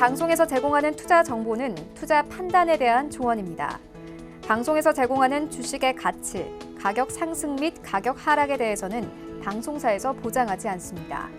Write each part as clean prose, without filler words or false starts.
방송에서 제공하는 투자 정보는 투자 판단에 대한 조언입니다. 방송에서 제공하는 주식의 가치, 가격 상승 및 가격 하락에 대해서는 방송사에서 보장하지 않습니다.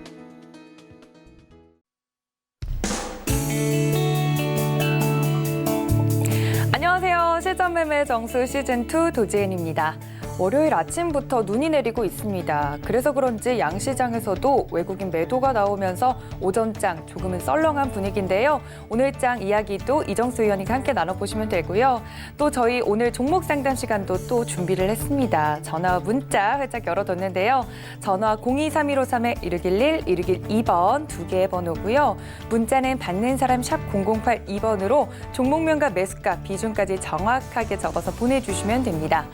안녕하세요. 실전매매 정수 시즌2 도지은입니다. 월요일 아침부터 눈이 내리고 있습니다. 그래서 그런지 양시장에서도 외국인 매도가 나오면서 오전장 조금은 썰렁한 분위기인데요. 오늘장 이야기도 이정수 의원님과 함께 나눠보시면 되고요. 또 저희 오늘 종목 상담 시간도 또 준비를 했습니다. 전화와 문자 활짝 열어뒀는데요. 전화 023153-1611, 1612번 두 개의 번호고요. 문자는 받는 사람 샵 0082번으로 종목명과 매수가, 비중까지 정확하게 적어서 보내주시면 됩니다.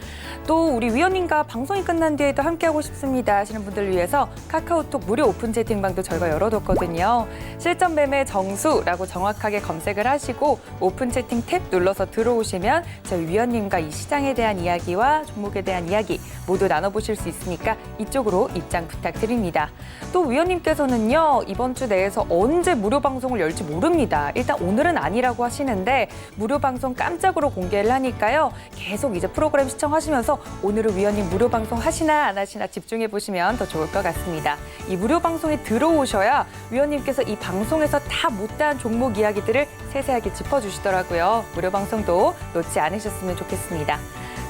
또 우리 위원님과 방송이 끝난 뒤에도 함께하고 싶습니다 하시는 분들을 위해서 카카오톡 무료 오픈 채팅방도 저희가 열어뒀거든요. 실전 매매 정수라고 정확하게 검색을 하시고 오픈 채팅 탭 눌러서 들어오시면 저희 위원님과 이 시장에 대한 이야기와 종목에 대한 이야기 모두 나눠보실 수 있으니까 이쪽으로 입장 부탁드립니다. 또 위원님께서는요, 이번 주 내에서 언제 무료 방송을 열지 모릅니다. 일단 오늘은 아니라고 하시는데 무료 방송 깜짝으로 공개를 하니까요. 계속 이제 프로그램 시청하시면서 오늘은 위원님 무료 방송 하시나 안 하시나 집중해 보시면 더 좋을 것 같습니다. 이 무료 방송에 들어오셔야 위원님께서 이 방송에서 다 못다한 종목 이야기들을 세세하게 짚어주시더라고요. 무료 방송도 놓지 않으셨으면 좋겠습니다.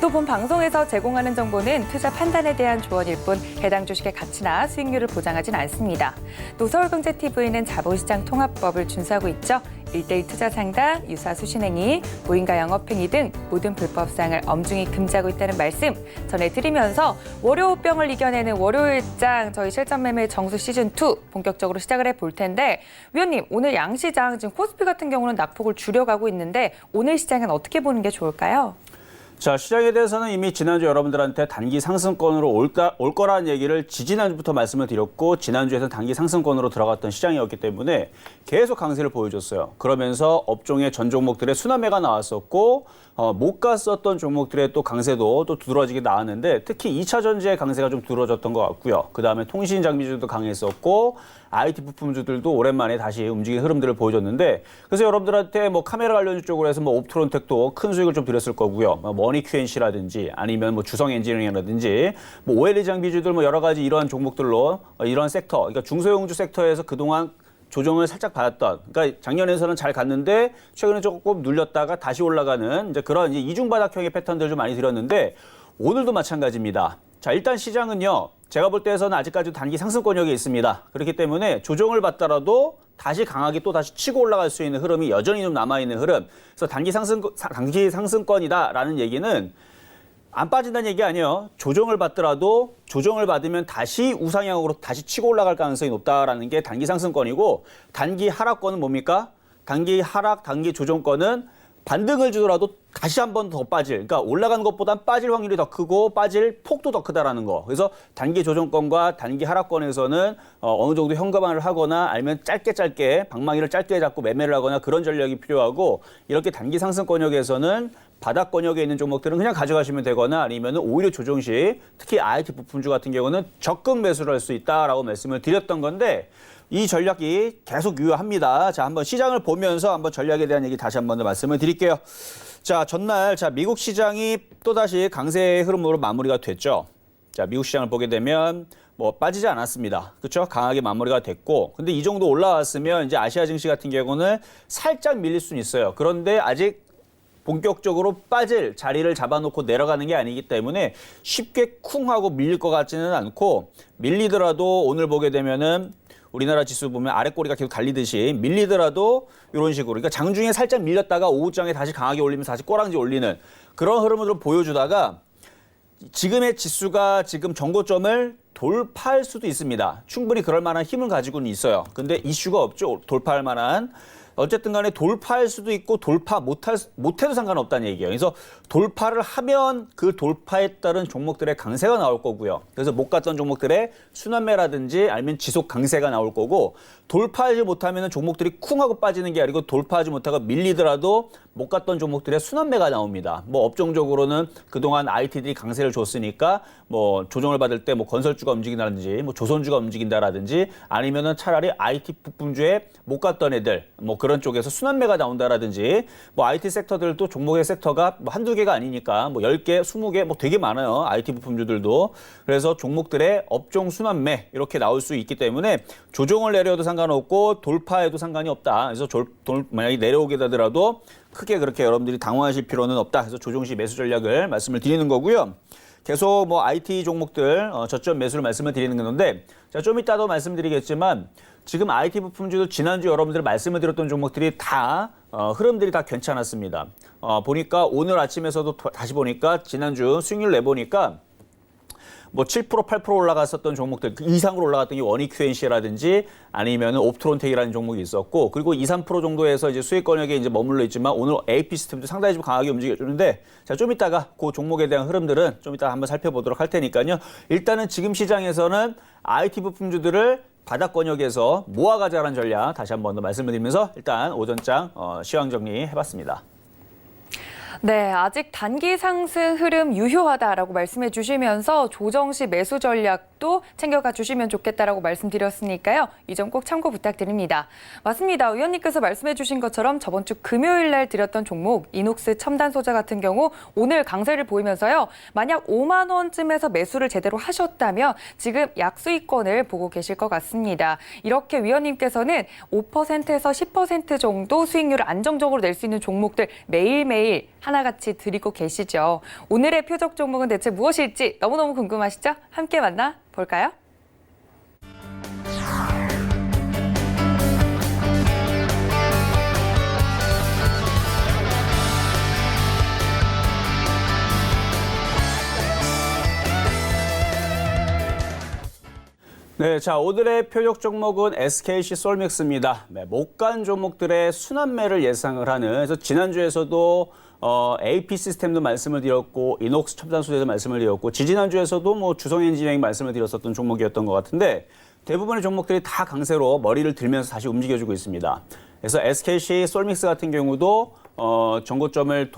또 본 방송에서 제공하는 정보는 투자 판단에 대한 조언일 뿐 해당 주식의 가치나 수익률을 보장하진 않습니다. 또 서울경제TV는 자본시장 통합법을 준수하고 있죠. 1:1 투자 상담, 유사 수신행위, 무인가 영업행위 등 모든 불법사항을 엄중히 금지하고 있다는 말씀 전해드리면서 월요병을 이겨내는 월요일장 저희 실전매매 정수 시즌2 본격적으로 시작을 해볼 텐데 위원님, 오늘 양시장 지금 코스피 같은 경우는 낙폭을 줄여가고 있는데 오늘 시장은 어떻게 보는 게 좋을까요? 자, 시장에 대해서는 이미 지난주 여러분들한테 단기 상승권으로 올 거라는 얘기를 지지난주부터 말씀을 드렸고 지난주에서 단기 상승권으로 들어갔던 시장이었기 때문에 계속 강세를 보여줬어요. 그러면서 업종의 전 종목들의 순환매가 나왔었고 못 갔었던 종목들의 또 강세도 또 두드러지게 나왔는데 특히 2차 전지의 강세가 좀 두드러졌던 것 같고요. 그다음에 통신 장비주도 강했었고 IT 부품주들도 오랜만에 다시 움직이는 흐름들을 보여줬는데 그래서 여러분들한테 뭐 카메라 관련 쪽으로 해서 뭐 옵트론텍도 큰 수익을 좀 드렸을 거고요. 머니 QNC라든지 아니면 뭐 주성 엔지니어링이라든지 뭐 OLED 장비주들 뭐 여러 가지 이러한 종목들로 이런 섹터, 그러니까 중소형주 섹터에서 그동안 조정을 살짝 받았던, 그러니까 작년에서는 잘 갔는데 최근에 조금 눌렸다가 다시 올라가는 이제 그런 이중바닥형의 패턴들 좀 많이 드렸는데 오늘도 마찬가지입니다. 자, 일단 시장은요, 제가 볼 때에서는 아직까지 단기 상승권역에 있습니다. 그렇기 때문에 조정을 받더라도 다시 강하게 또 다시 치고 올라갈 수 있는 흐름이 여전히 좀 남아있는 흐름. 그래서 단기 상승권이다라는 얘기는 안 빠진다는 얘기 아니에요. 조정을 받더라도 조정을 받으면 다시 우상향으로 다시 치고 올라갈 가능성이 높다라는 게 단기 상승권이고 단기 하락권은 뭡니까? 단기 하락, 단기 조정권은 반등을 주더라도 다시 한 번 더 빠질, 그러니까 올라가는 것보단 빠질 확률이 더 크고 빠질 폭도 더 크다라는 거. 그래서 단기 조정권과 단기 하락권에서는 어느 정도 현금화를 하거나 아니면 짧게 방망이를 짧게 잡고 매매를 하거나 그런 전략이 필요하고 이렇게 단기 상승권역에서는 바닥권역에 있는 종목들은 그냥 가져가시면 되거나 아니면 오히려 조정 시 특히 IT 부품주 같은 경우는 적극 매수를 할 수 있다라고 말씀을 드렸던 건데 이 전략이 계속 유효합니다. 자, 한번 시장을 보면서 한번 전략에 대한 얘기 다시 한번 더 말씀을 드릴게요. 자, 전날 미국 시장이 또다시 강세 흐름으로 마무리가 됐죠. 자, 미국 시장을 보게 되면 뭐 빠지지 않았습니다. 그렇죠? 강하게 마무리가 됐고 근데 이 정도 올라왔으면 이제 아시아 증시 같은 경우는 살짝 밀릴 수는 있어요. 그런데 아직 본격적으로 빠질 자리를 잡아놓고 내려가는 게 아니기 때문에 쉽게 쿵 하고 밀릴 것 같지는 않고 밀리더라도 오늘 보게 되면은 우리나라 지수 보면 아래 꼬리가 계속 달리듯이 밀리더라도 이런 식으로 그러니까 장중에 살짝 밀렸다가 오후장에 다시 강하게 올리면서 다시 꼬랑지 올리는 그런 흐름을 보여주다가 지금의 지수가 지금 정고점을 돌파할 수도 있습니다. 충분히 그럴 만한 힘을 가지고는 있어요. 근데 이슈가 없죠. 돌파할 만한. 어쨌든 간에 돌파할 수도 있고 돌파 못해도 상관없다는 얘기예요. 그래서 돌파를 하면 그 돌파에 따른 종목들의 강세가 나올 거고요. 그래서 못 갔던 종목들의 순환매라든지 아니면 지속 강세가 나올 거고 돌파하지 못하면 종목들이 쿵 하고 빠지는 게 아니고 돌파하지 못하고 밀리더라도 못 갔던 종목들의 순환매가 나옵니다. 뭐 업종적으로는 그동안 IT들이 강세를 줬으니까 뭐 조정을 받을 때 뭐 건설주가 움직인다든지 뭐 조선주가 움직인다라든지 아니면은 차라리 IT 부품주에 못 갔던 애들 뭐 그런 쪽에서 순환매가 나온다라든지 뭐 IT 섹터들도 종목의 섹터가 뭐 한두 개가 아니니까 뭐 10개, 20개 뭐 되게 많아요. IT 부품주들도. 그래서 종목들의 업종 순환매 이렇게 나올 수 있기 때문에 조정을 내려도 상관없고 돌파해도 상관이 없다. 그래서 만약에 내려오게 되더라도 크게 그렇게 여러분들이 당황하실 필요는 없다. 그래서 조정 시 매수 전략을 말씀을 드리는 거고요. 계속 뭐 IT 종목들 저점 매수를 말씀을 드리는 건데 자, 좀 이따도 말씀드리겠지만 지금 IT 부품주도 지난주 여러분들 말씀을 드렸던 종목들이 다 흐름들이 다 괜찮았습니다. 보니까 오늘 아침에서도 다시 보니까 지난주 수익률 내보니까 뭐 7%, 8% 올라갔었던 종목들 그 이상으로 올라갔던 게 원익 QNC라든지 아니면 옵트론텍이라는 종목이 있었고 그리고 2, 3% 정도에서 이제 수익 권역에 이제 머물러 있지만 오늘 AP 시스템도 상당히 좀 강하게 움직여주는데 자, 좀 이따가 그 종목에 대한 흐름들은 좀 이따가 한번 살펴보도록 할 테니까요. 일단은 지금 시장에서는 IT 부품주들을 바닥 권역에서 모아가자라는 전략 다시 한번 더 말씀을 드리면서 일단 오전장 시황 정리해봤습니다. 네, 아직 단기 상승 흐름 유효하다라고 말씀해 주시면서 조정 시 매수 전략도 챙겨가 주시면 좋겠다라고 말씀드렸으니까요. 이 점 꼭 참고 부탁드립니다. 맞습니다. 의원님께서 말씀해 주신 것처럼 저번 주 금요일 날 드렸던 종목 이녹스 첨단 소재 같은 경우 오늘 강세를 보이면서요. 만약 5만 원쯤에서 매수를 제대로 하셨다면 지금 약수익권을 보고 계실 것 같습니다. 이렇게 위원님께서는 5%에서 10% 정도 수익률을 안정적으로 낼 수 있는 종목들 매일매일 하나같이 드리고 계시죠. 오늘의 표적 종목은 대체 무엇일지 너무너무 궁금하시죠? 함께 만나 볼까요? 네, 자 오늘의 표적 종목은 SKC 솔믹스입니다. 네, 못 간 종목들의 순환매를 예상을 하는 그래서 지난주에서도 AP 시스템도 말씀을 드렸고 이녹스 첨단 소재도 말씀을 드렸고 지지난주에서도 뭐 주성 엔지니어링 말씀을 드렸었던 종목이었던 것 같은데 대부분의 종목들이 다 강세로 머리를 들면서 다시 움직여주고 있습니다. 그래서 SKC 솔믹스 같은 경우도 전고점을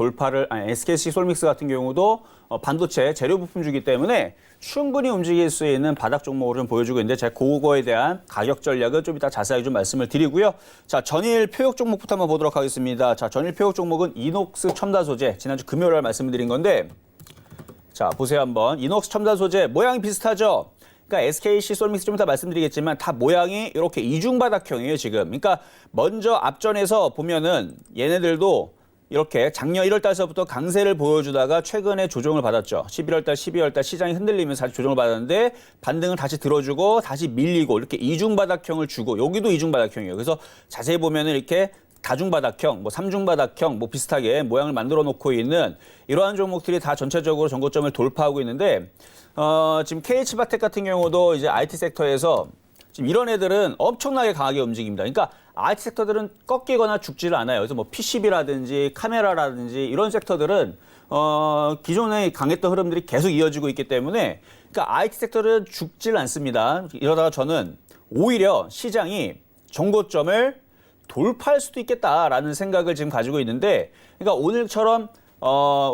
SKC 솔믹스 같은 경우도 반도체 재료 부품주기 때문에 충분히 움직일 수 있는 바닥 종목으로 좀 보여주고 있는데 제가 그거에 대한 가격 전략은 좀 이따 자세하게 좀 말씀을 드리고요. 자, 전일 표적 종목부터 한번 보도록 하겠습니다. 자, 전일 표적 종목은 이녹스 첨단 소재 지난주 금요일 날 말씀을 드린 건데 자, 보세요 한번. 이녹스 첨단 소재 모양이 비슷하죠? 그러니까 SKC 솔믹스 좀 이따 말씀드리겠지만 다 모양이 이렇게 이중바닥형이에요, 지금. 그러니까 먼저 앞전에서 보면은 얘네들도 이렇게 작년 1월 달서부터 강세를 보여주다가 최근에 조정을 받았죠. 11월 달, 12월 달 시장이 흔들리면서 다시 조정을 받았는데 반등을 다시 들어주고 다시 밀리고 이렇게 이중바닥형을 주고 여기도 이중바닥형이에요. 그래서 자세히 보면은 이렇게 다중바닥형, 뭐 삼중바닥형 뭐 비슷하게 모양을 만들어 놓고 있는 이러한 종목들이 다 전체적으로 전고점을 돌파하고 있는데 지금 KH바텍 같은 경우도 이제 IT 섹터에서 지금 이런 애들은 엄청나게 강하게 움직입니다. 그러니까 IT 섹터들은 꺾이거나 죽지를 않아요. 그래서 뭐 PCB라든지 카메라라든지 이런 섹터들은 기존에 강했던 흐름들이 계속 이어지고 있기 때문에 그러니까 IT 섹터는 죽지를 않습니다. 이러다가 저는 오히려 시장이 정고점을 돌파할 수도 있겠다라는 생각을 지금 가지고 있는데 그러니까 오늘처럼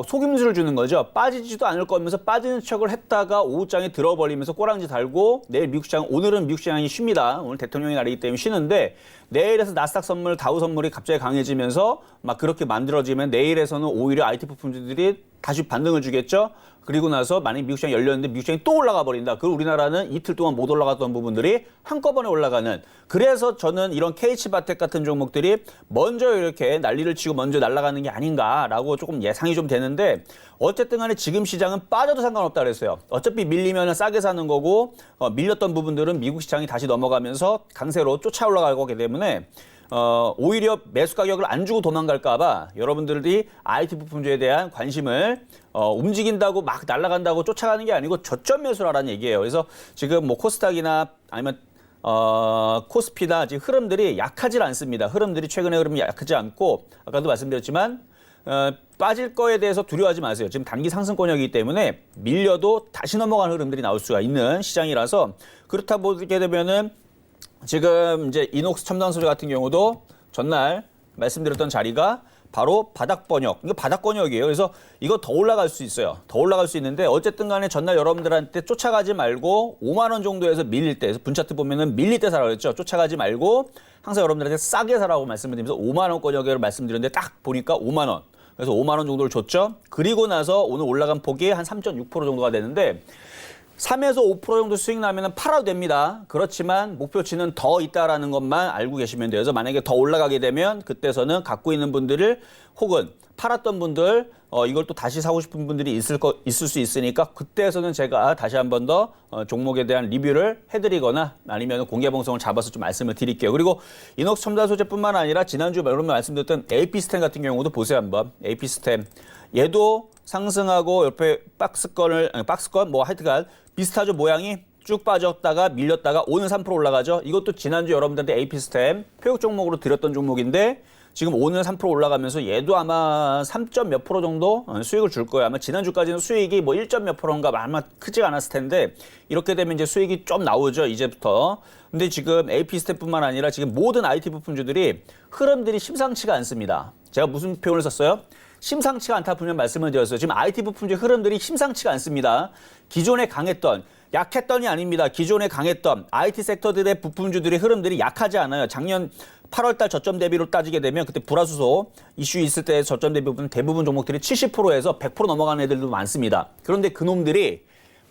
속임수를 주는 거죠. 빠지지도 않을 거면서 빠지는 척을 했다가 오후장에 들어버리면서 꼬랑지 달고 내일 미국 시장, 오늘은 미국 시장이 쉽니다. 오늘 대통령의 날이기 때문에 쉬는데 내일에서 나스닥 선물, 다우 선물이 갑자기 강해지면서 막 그렇게 만들어지면 내일에서는 오히려 IT 부품들이 다시 반등을 주겠죠. 그리고 나서 만약에 미국 시장이 열렸는데 미국 시장이 또 올라가 버린다. 그럼 우리나라는 이틀 동안 못 올라갔던 부분들이 한꺼번에 올라가는. 그래서 저는 이런 KH바텍 같은 종목들이 먼저 이렇게 난리를 치고 먼저 날아가는 게 아닌가라고 조금 예상이 좀 되는데 어쨌든 간에 지금 시장은 빠져도 상관없다 그랬어요. 어차피 밀리면 싸게 사는 거고 밀렸던 부분들은 미국 시장이 다시 넘어가면서 강세로 쫓아 올라갈 거기 때문에 오히려 매수 가격을 안 주고 도망갈까 봐 여러분들이 IT 부품주에 대한 관심을 움직인다고 막 날아간다고 쫓아가는 게 아니고 저점 매수라는 얘기예요. 그래서 지금 뭐 코스닥이나 아니면 코스피나 지금 흐름들이 약하지 않습니다. 흐름들이 최근에 흐름이 약하지 않고 아까도 말씀드렸지만 빠질 거에 대해서 두려워하지 마세요. 지금 단기 상승권이기 때문에 밀려도 다시 넘어가는 흐름들이 나올 수가 있는 시장이라서 그렇다 보게 되면은 지금 이제 이녹스 첨단 소재 같은 경우도 전날 말씀드렸던 자리가 바로 바닥 번역. 이거 바닥 번역이에요. 그래서 이거 더 올라갈 수 있어요. 더 올라갈 수 있는데 어쨌든 간에 전날 여러분들한테 쫓아가지 말고 5만 원 정도에서 밀릴 때, 분 차트 보면은 밀릴 때 사라고 그랬죠. 쫓아가지 말고 항상 여러분들한테 싸게 사라고 말씀을 드리면서 5만 원권역을 말씀드렸는데 딱 보니까 5만 원. 그래서 5만 원 정도를 줬죠. 그리고 나서 오늘 올라간 폭이 한 3.6% 정도가 되는데 3에서 5% 정도 수익 나면 팔아도 됩니다. 그렇지만 목표치는 더 있다라는 것만 알고 계시면 돼요. 그래서 만약에 더 올라가게 되면 그때서는 갖고 있는 분들을 혹은 팔았던 분들 이걸 또 다시 사고 싶은 분들이 있을 수 있으니까 그때서는 제가 다시 한 번 더 종목에 대한 리뷰를 해드리거나 아니면 공개 방송을 잡아서 좀 말씀을 드릴게요. 그리고 이녹스 첨단 소재뿐만 아니라 지난주 여러분 말씀드렸던 AP스템 같은 경우도 보세요 한번. AP스템 얘도 상승하고 옆에 박스권 뭐 하여튼간 비슷하죠. 모양이 쭉 빠졌다가 밀렸다가 오늘 3% 올라가죠. 이것도 지난주 여러분들한테 AP스템 표육 종목으로 드렸던 종목인데 지금 오늘 3% 올라가면서 얘도 아마 3점 몇 프로 정도 수익을 줄 거예요. 아마 지난주까지는 수익이 뭐 1점 몇 프로인가 아마 크지가 않았을 텐데 이렇게 되면 이제 수익이 좀 나오죠. 이제부터. 근데 지금 AP스템뿐만 아니라 지금 모든 IT 부품주들이 흐름들이 심상치가 않습니다. 제가 무슨 표현을 썼어요? 심상치가 않다 분명 말씀을 드렸어요. 지금 IT 부품주 흐름들이 심상치가 않습니다. 기존에 강했던, 약했던이 아닙니다. 기존에 강했던 IT 섹터들의 부품주들의 흐름들이 약하지 않아요. 작년 8월달 저점 대비로 따지게 되면 그때 불화수소 이슈 있을 때 저점 대비 부분 대부분 종목들이 70%에서 100% 넘어가는 애들도 많습니다. 그런데 그놈들이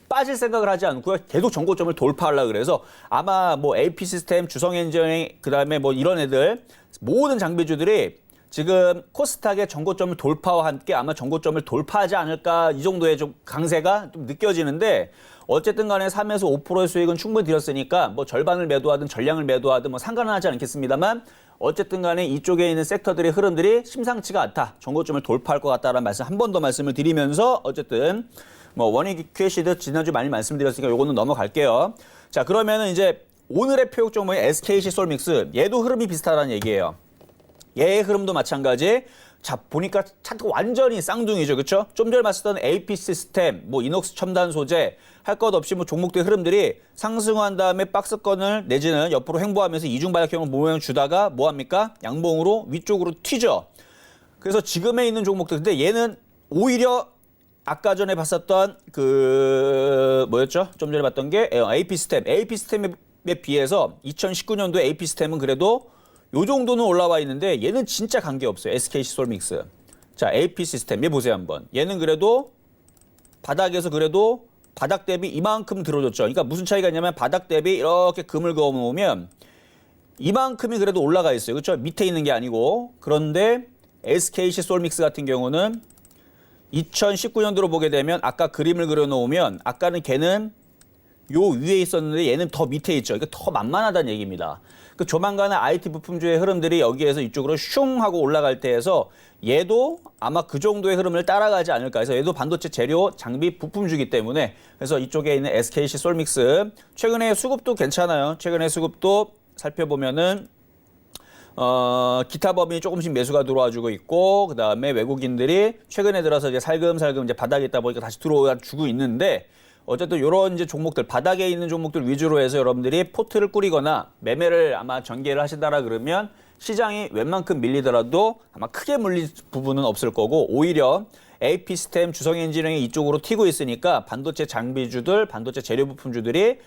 빠질 생각을 하지 않고요. 계속 전고점을 돌파하려고 그래서 아마 뭐 AP 시스템, 주성 엔지니어링, 그다음에 뭐 이런 애들 모든 장비주들이 지금 코스닥의 전고점을 돌파와 함께 아마 전고점을 돌파하지 않을까 이 정도의 좀 강세가 좀 느껴지는데 어쨌든 간에 3에서 5%의 수익은 충분히 드렸으니까 뭐 절반을 매도하든 전량을 매도하든 뭐 상관은 하지 않겠습니다만 어쨌든 간에 이쪽에 있는 섹터들의 흐름들이 심상치가 않다. 전고점을 돌파할 것 같다라는 말씀 한 번 더 말씀을 드리면서 어쨌든 뭐 원익 큐시드 지난주 많이 말씀드렸으니까 요거는 넘어갈게요. 자, 그러면은 이제 오늘의 표육 종목인 SKC 솔믹스 얘도 흐름이 비슷하다는 얘기예요. 얘의 흐름도 마찬가지. 자, 보니까 차트 완전히 쌍둥이죠. 그렇죠? 좀 전에 봤었던 AP 시스템, 뭐 이녹스 첨단 소재 할 것 없이 뭐 종목들 흐름들이 상승한 다음에 박스권을 내지는 옆으로 횡보하면서 이중 바닥형을 모양 주다가 뭐 합니까? 양봉으로 위쪽으로 튀죠. 그래서 지금에 있는 종목들 근데 얘는 오히려 아까 전에 봤었던 그 뭐였죠? 좀 전에 봤던 게 AP 시스템에 비해서 2019년도 AP 시스템은 그래도 요 정도는 올라와 있는데 얘는 진짜 관계없어요. SKC 솔믹스. 자, AP 시스템 얘 보세요 한번. 얘는 그래도 바닥에서 그래도 바닥 대비 이만큼 들어줬죠. 그러니까 무슨 차이가 있냐면 바닥 대비 이렇게 금을 그어 놓으면 이만큼이 그래도 올라가 있어요. 그렇죠? 밑에 있는 게 아니고. 그런데 SKC 솔믹스 같은 경우는 2019년도로 보게 되면 아까 그림을 그려 놓으면 아까는 걔는 요 위에 있었는데 얘는 더 밑에 있죠. 그러니까 더 만만하다는 얘기입니다. 그 조만간에 IT 부품주의 흐름들이 여기에서 이쪽으로 슝 하고 올라갈 때에서 얘도 아마 그 정도의 흐름을 따라가지 않을까 해서 얘도 반도체 재료 장비 부품주기 때문에 그래서 이쪽에 있는 SKC 솔믹스 최근에 수급도 괜찮아요. 최근에 수급도 살펴보면은 기타 법인이 조금씩 매수가 들어와주고 있고 그다음에 외국인들이 최근에 들어서 이제 살금살금 이제 바닥에 있다 보니까 다시 들어와 주고 있는데 어쨌든 이런 이제 종목들 바닥에 있는 종목들 위주로 해서 여러분들이 포트를 꾸리거나 매매를 아마 전개를 하신다라 그러면 시장이 웬만큼 밀리더라도 아마 크게 물릴 부분은 없을 거고 오히려 AP 시스템, 주성 엔지니어링이 이쪽으로 튀고 있으니까 반도체 장비주들, 반도체 재료 부품주들이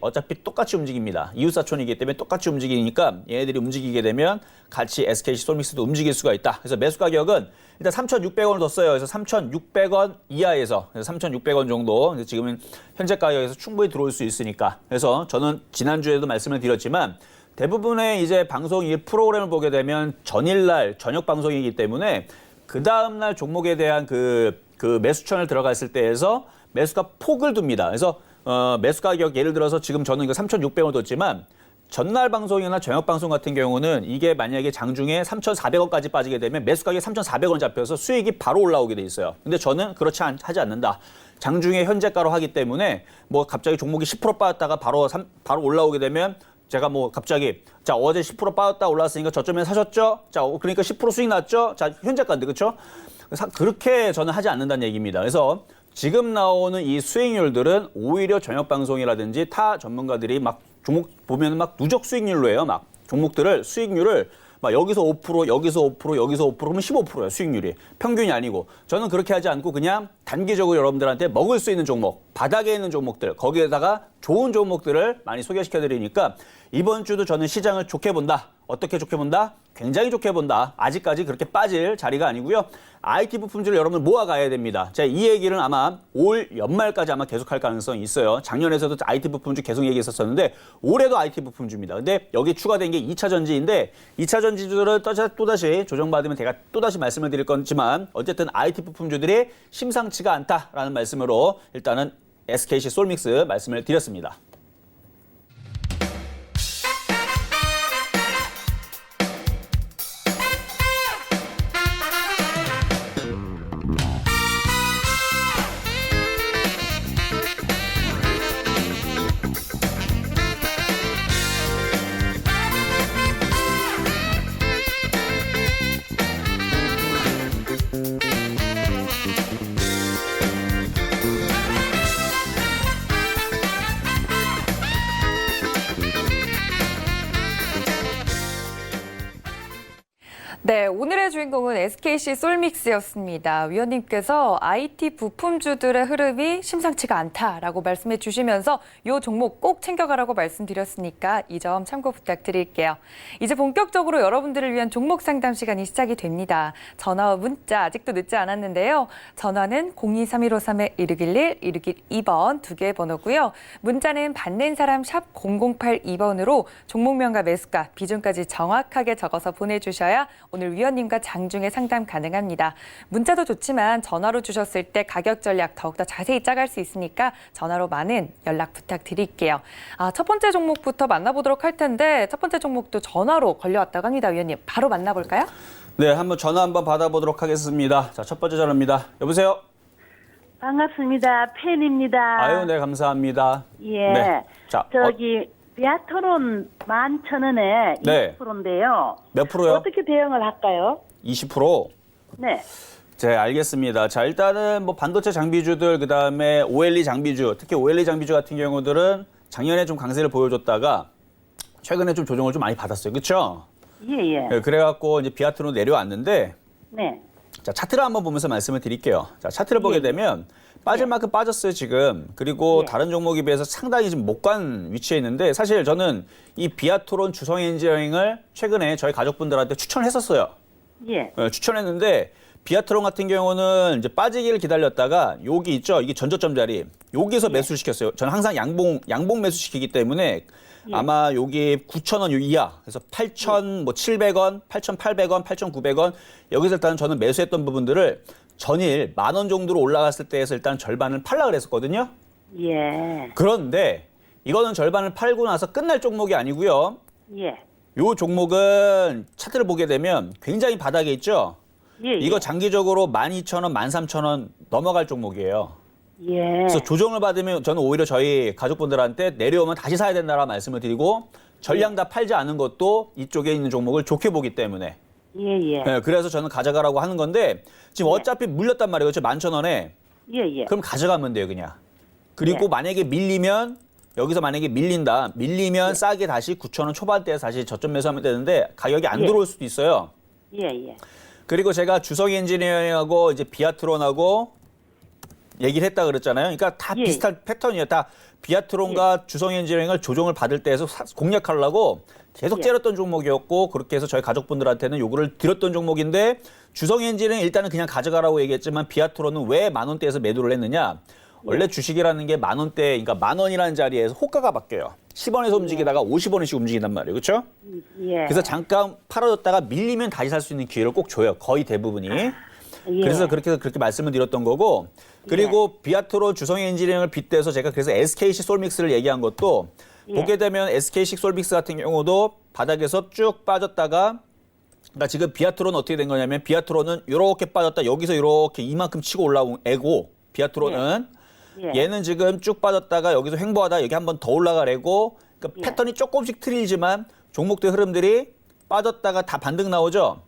어차피 똑같이 움직입니다. 이웃사촌이기 때문에 똑같이 움직이니까 얘네들이 움직이게 되면 같이 SKC 솔믹스도 움직일 수가 있다. 그래서 매수 가격은 일단 3,600원을 뒀어요. 그래서 3,600원 이하에서 그래서 3,600원 정도. 그래서 지금은 현재 가격에서 충분히 들어올 수 있으니까. 그래서 저는 지난주에도 말씀을 드렸지만 대부분의 이제 방송 이 프로그램을 보게 되면 전일날 저녁 방송이기 때문에 그 다음날 종목에 대한 그 매수천을 들어갔을 때에서 매수가 폭을 둡니다. 그래서 매수 가격 예를 들어서 지금 저는 이거 3,600원 뒀지만 전날 방송이나 저녁 방송 같은 경우는 이게 만약에 장중에 3,400원까지 빠지게 되면 매수 가격이 3,400원 잡혀서 수익이 바로 올라오게 돼 있어요. 근데 저는 그렇지 하지 않는다. 장중에 현재가로 하기 때문에 뭐 갑자기 종목이 10% 빠졌다가 바로 올라오게 되면 제가 뭐 갑자기 자 어제 10% 빠졌다 올랐으니까 저점에 사셨죠? 자 그러니까 10% 수익 났죠? 자 현재가인데 그렇죠? 그렇게 저는 하지 않는다는 얘기입니다. 그래서 지금 나오는 이 수익률들은 오히려 저녁 방송이라든지 타 전문가들이 막 종목 보면 막 누적 수익률로 해요. 막 종목들을 수익률을 막 여기서 5%, 여기서 5%, 여기서 5% 그러면 15%예요. 수익률이. 평균이 아니고. 저는 그렇게 하지 않고 그냥 단기적으로 여러분들한테 먹을 수 있는 종목, 바닥에 있는 종목들, 거기에다가 좋은 종목들을 많이 소개시켜 드리니까 이번 주도 저는 시장을 좋게 본다. 어떻게 좋게 본다? 굉장히 좋게 본다. 아직까지 그렇게 빠질 자리가 아니고요. IT 부품주를 여러분 모아가야 됩니다. 제가 이 얘기를 아마 올 연말까지 아마 계속할 가능성이 있어요. 작년에서도 IT 부품주 계속 얘기했었는데 올해도 IT 부품주입니다. 근데 여기 추가된 게 2차 전지인데 2차 전지주들을 또다시 조정받으면 제가 또다시 말씀을 드릴 거지만 어쨌든 IT 부품주들이 심상치가 않다라는 말씀으로 일단은 SKC 솔믹스 말씀을 드렸습니다. 네, 오늘의 주인공은 SKC 솔믹스였습니다. 위원님께서 IT 부품주들의 흐름이 심상치가 않다라고 말씀해 주시면서 이 종목 꼭 챙겨가라고 말씀드렸으니까 이 점 참고 부탁드릴게요. 이제 본격적으로 여러분들을 위한 종목 상담 시간이 시작이 됩니다. 전화와 문자 아직도 늦지 않았는데요. 전화는 023153-1611, 1612번 두 개의 번호고요. 문자는 받는 사람 샵 0082번으로 종목명과 매수가, 비중까지 정확하게 적어서 보내주셔야 오늘 위원님과 장중에 상담 가능합니다. 문자도 좋지만 전화로 주셨을 때 가격 전략 더욱더 자세히 짜갈 수 있으니까 전화로 많은 연락 부탁드릴게요. 첫 번째 종목부터 만나보도록 할 텐데 첫 번째 종목도 전화로 걸려왔다고 합니다. 위원님, 바로 만나볼까요? 네, 전화 한번 받아보도록 하겠습니다. 자, 첫 번째 전화입니다. 여보세요? 반갑습니다. 팬입니다. 아유, 네, 감사합니다. 예. 네. 자, 비아트론 11,000원에 네. 20%인데요. 몇 프로요? 어떻게 대응을 할까요? 20%? 네. 네, 알겠습니다. 자, 일단은 뭐 반도체 장비주들, 그 다음에 OLED 장비주, 특히 OLED 장비주 같은 경우들은 작년에 좀 강세를 보여줬다가 최근에 좀 조정을 좀 많이 받았어요. 그렇죠? 예, 예. 네, 그래갖고 이제 비아트로 내려왔는데 네. 자, 차트를 한번 보면서 말씀을 드릴게요. 자, 차트를 보게 예. 되면 빠질 만큼 빠졌어요, 지금. 그리고 예. 다른 종목에 비해서 상당히 지금 못 간 위치에 있는데 사실 저는 이 비아트론 주성 엔지니어링을 최근에 저희 가족분들한테 추천했었어요. 예. 추천했는데 비아트론 같은 경우는 이제 빠지기를 기다렸다가 여기 있죠. 이게 전저점 자리. 여기서 매수를 시켰어요. 저는 항상 양봉 매수 시키기 때문에 아마 여기 9,000원 이하. 그래서 8,700원, 8,800원, 8,900원. 여기서 일단 저는 매수했던 부분들을 전일 10,000원 정도로 올라갔을 때에서 일단 절반을 팔라 그랬었거든요. 예. 그런데 이거는 절반을 팔고 나서 끝날 종목이 아니고요. 예. 이 종목은 차트를 보게 되면 굉장히 바닥에 있죠. 예. 이거 장기적으로 12,000원, 13,000원 넘어갈 종목이에요. 예. 그래서 조정을 받으면 저는 오히려 저희 가족분들한테 내려오면 다시 사야 된다라는 말씀을 드리고 전량 다 팔지 않은 것도 이쪽에 있는 종목을 좋게 보기 때문에 예, 예. 네, 그래서 저는 가져가라고 하는 건데 지금 어차피 물렸단 말이에요. 그렇죠? 11,000원에. 예, 예. 그럼 가져가면 돼요, 그냥. 그리고 네. 만약에 밀리면 여기서 만약에 밀리면 싸게 다시 9,000원 초반대에 다시 저점 매수하면 되는데 가격이 안 예. 들어올 수도 있어요. 예, 예. 그리고 제가 주성 엔지니어링하고 이제 비아트론하고 얘기를 했다 그랬잖아요. 그러니까 다 예. 비슷한 패턴이에요. 다 비아트론과 주성 엔지니어링을 조정을 받을 때에서 공략하려고 계속 예. 째렸던 종목이었고 그렇게 해서 저희 가족분들한테는 요구를 드렸던 종목인데 주성 엔지니어링 일단은 그냥 가져가라고 얘기했지만 비아트론은 왜 10,000원대에서 매도를 했느냐. 원래 주식이라는 게 10,000원대, 그러니까 10,000원이라는 자리에서 호가가 바뀌어요. 10원에서 움직이다가 50원씩 움직인단 말이에요. 그렇죠? 예. 그래서 잠깐 팔아줬다가 밀리면 다시 살 수 있는 기회를 꼭 줘요. 거의 대부분이. 예. 그래서 그렇게 말씀을 드렸던 거고 그리고 비아트론 주성 엔지니어링을 빗대서 제가 그래서 SKC 솔믹스를 얘기한 것도 보게 되면 SKC 솔믹스 같은 경우도 바닥에서 쭉 빠졌다가 그러니까 지금 비아트론은 어떻게 된 거냐면 비아트론은 이렇게 빠졌다 여기서 이렇게 이만큼 치고 올라온 애고 비아트론은 얘는 지금 쭉 빠졌다가 여기서 횡보하다 여기 한번 더 올라가래고 그러니까 패턴이 조금씩 틀리지만 종목들 흐름들이 빠졌다가 다 반등 나오죠.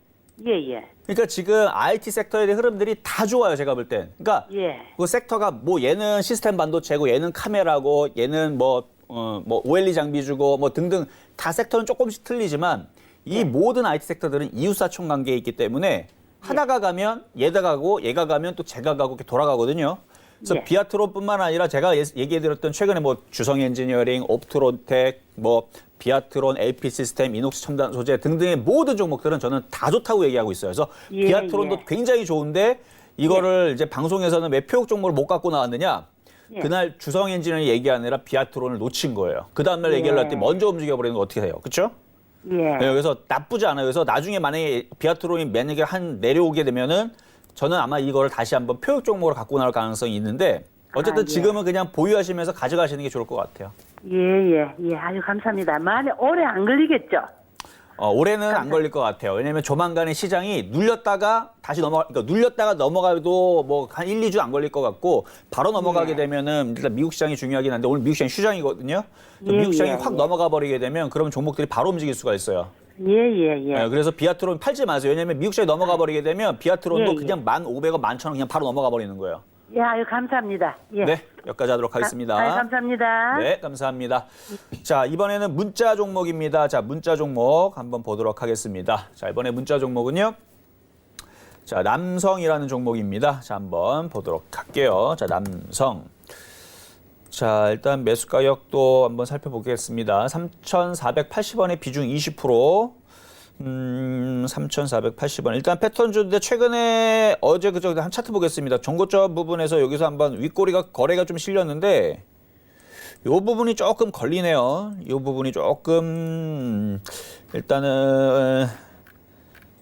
예, 예. 그러니까 지금 IT 섹터의 흐름들이 다 좋아요, 제가 볼 땐. 그러니까 예. 그 섹터가 뭐 얘는 시스템 반도체고 얘는 카메라고 얘는 뭐 OLED 장비주고 뭐 등등 다 섹터는 조금씩 틀리지만 이 모든 IT 섹터들은 이웃사촌 관계에 있기 때문에 하나가 가면 얘가 가고 얘가 가면 또 제가 가고 이렇게 돌아가거든요. 그래서 예. 비아트론뿐만 아니라 제가 얘기해드렸던 최근에 뭐 주성 엔지니어링, 옵트론텍, 뭐 비아트론, LP 시스템, 이녹스 첨단 소재 등등의 모든 종목들은 저는 다 좋다고 얘기하고 있어요. 그래서 예, 비아트론도 예. 굉장히 좋은데 이거를 이제 방송에서는 왜 표적 종목을 못 갖고 나왔느냐? 예. 그날 주성 엔지니어링 얘기하느라 비아트론을 놓친 거예요. 그 다음날 얘기를 할 때 먼저 움직여버리는 거 어떻게 돼요? 그렇죠? 예. 네, 그래서 나쁘지 않아요. 그래서 나중에 만약에 비아트론이 만약에 내려오게 되면은 저는 아마 이거를 다시 한번 표적 종목으로 갖고 나올 가능성이 있는데 어쨌든 예. 지금은 그냥 보유하시면서 가져가시는 게 좋을 것 같아요. 예. 아주 감사합니다. 만에 오래 안 걸리겠죠? 올해는 안 걸릴 것 같아요. 왜냐하면 조만간에 시장이 눌렸다가 다시 그러니까 눌렸다가 넘어가도 뭐 한 1, 2주 안 걸릴 것 같고 바로 넘어가게 되면은 일단 미국 시장이 중요하긴 한데 오늘 미국 시장이 휴장이거든요. 예, 미국 시장이 예, 확 예. 넘어가 버리게 되면 그러면 종목들이 바로 움직일 수가 있어요. 예. 네, 그래서 비아트론 팔지 마세요. 왜냐하면 미국 시장이 넘어가 버리게 되면 비아트론도 예, 예. 그냥 1,500원, 11,000원 그냥 바로 넘어가 버리는 거예요. 예, 아유 감사합니다. 예. 네, 여기까지 하도록 하겠습니다. 아유, 감사합니다. 네, 감사합니다. 자, 이번에는 문자 종목입니다. 자, 문자 종목 한번 보도록 하겠습니다. 자, 이번에 문자 종목은요. 자, 남성이라는 종목입니다. 자, 한번 보도록 할게요. 자, 남성. 자, 일단 매수 가격도 한번 살펴보겠습니다. 3,480원의 비중 20%. 3,480원. 일단 패턴 주인데 최근에 어제 그저 한 차트 보겠습니다. 정고점 부분에서 여기서 한번 윗꼬리가 거래가 좀 실렸는데 이 부분이 조금 걸리네요. 이 부분이 조금 일단은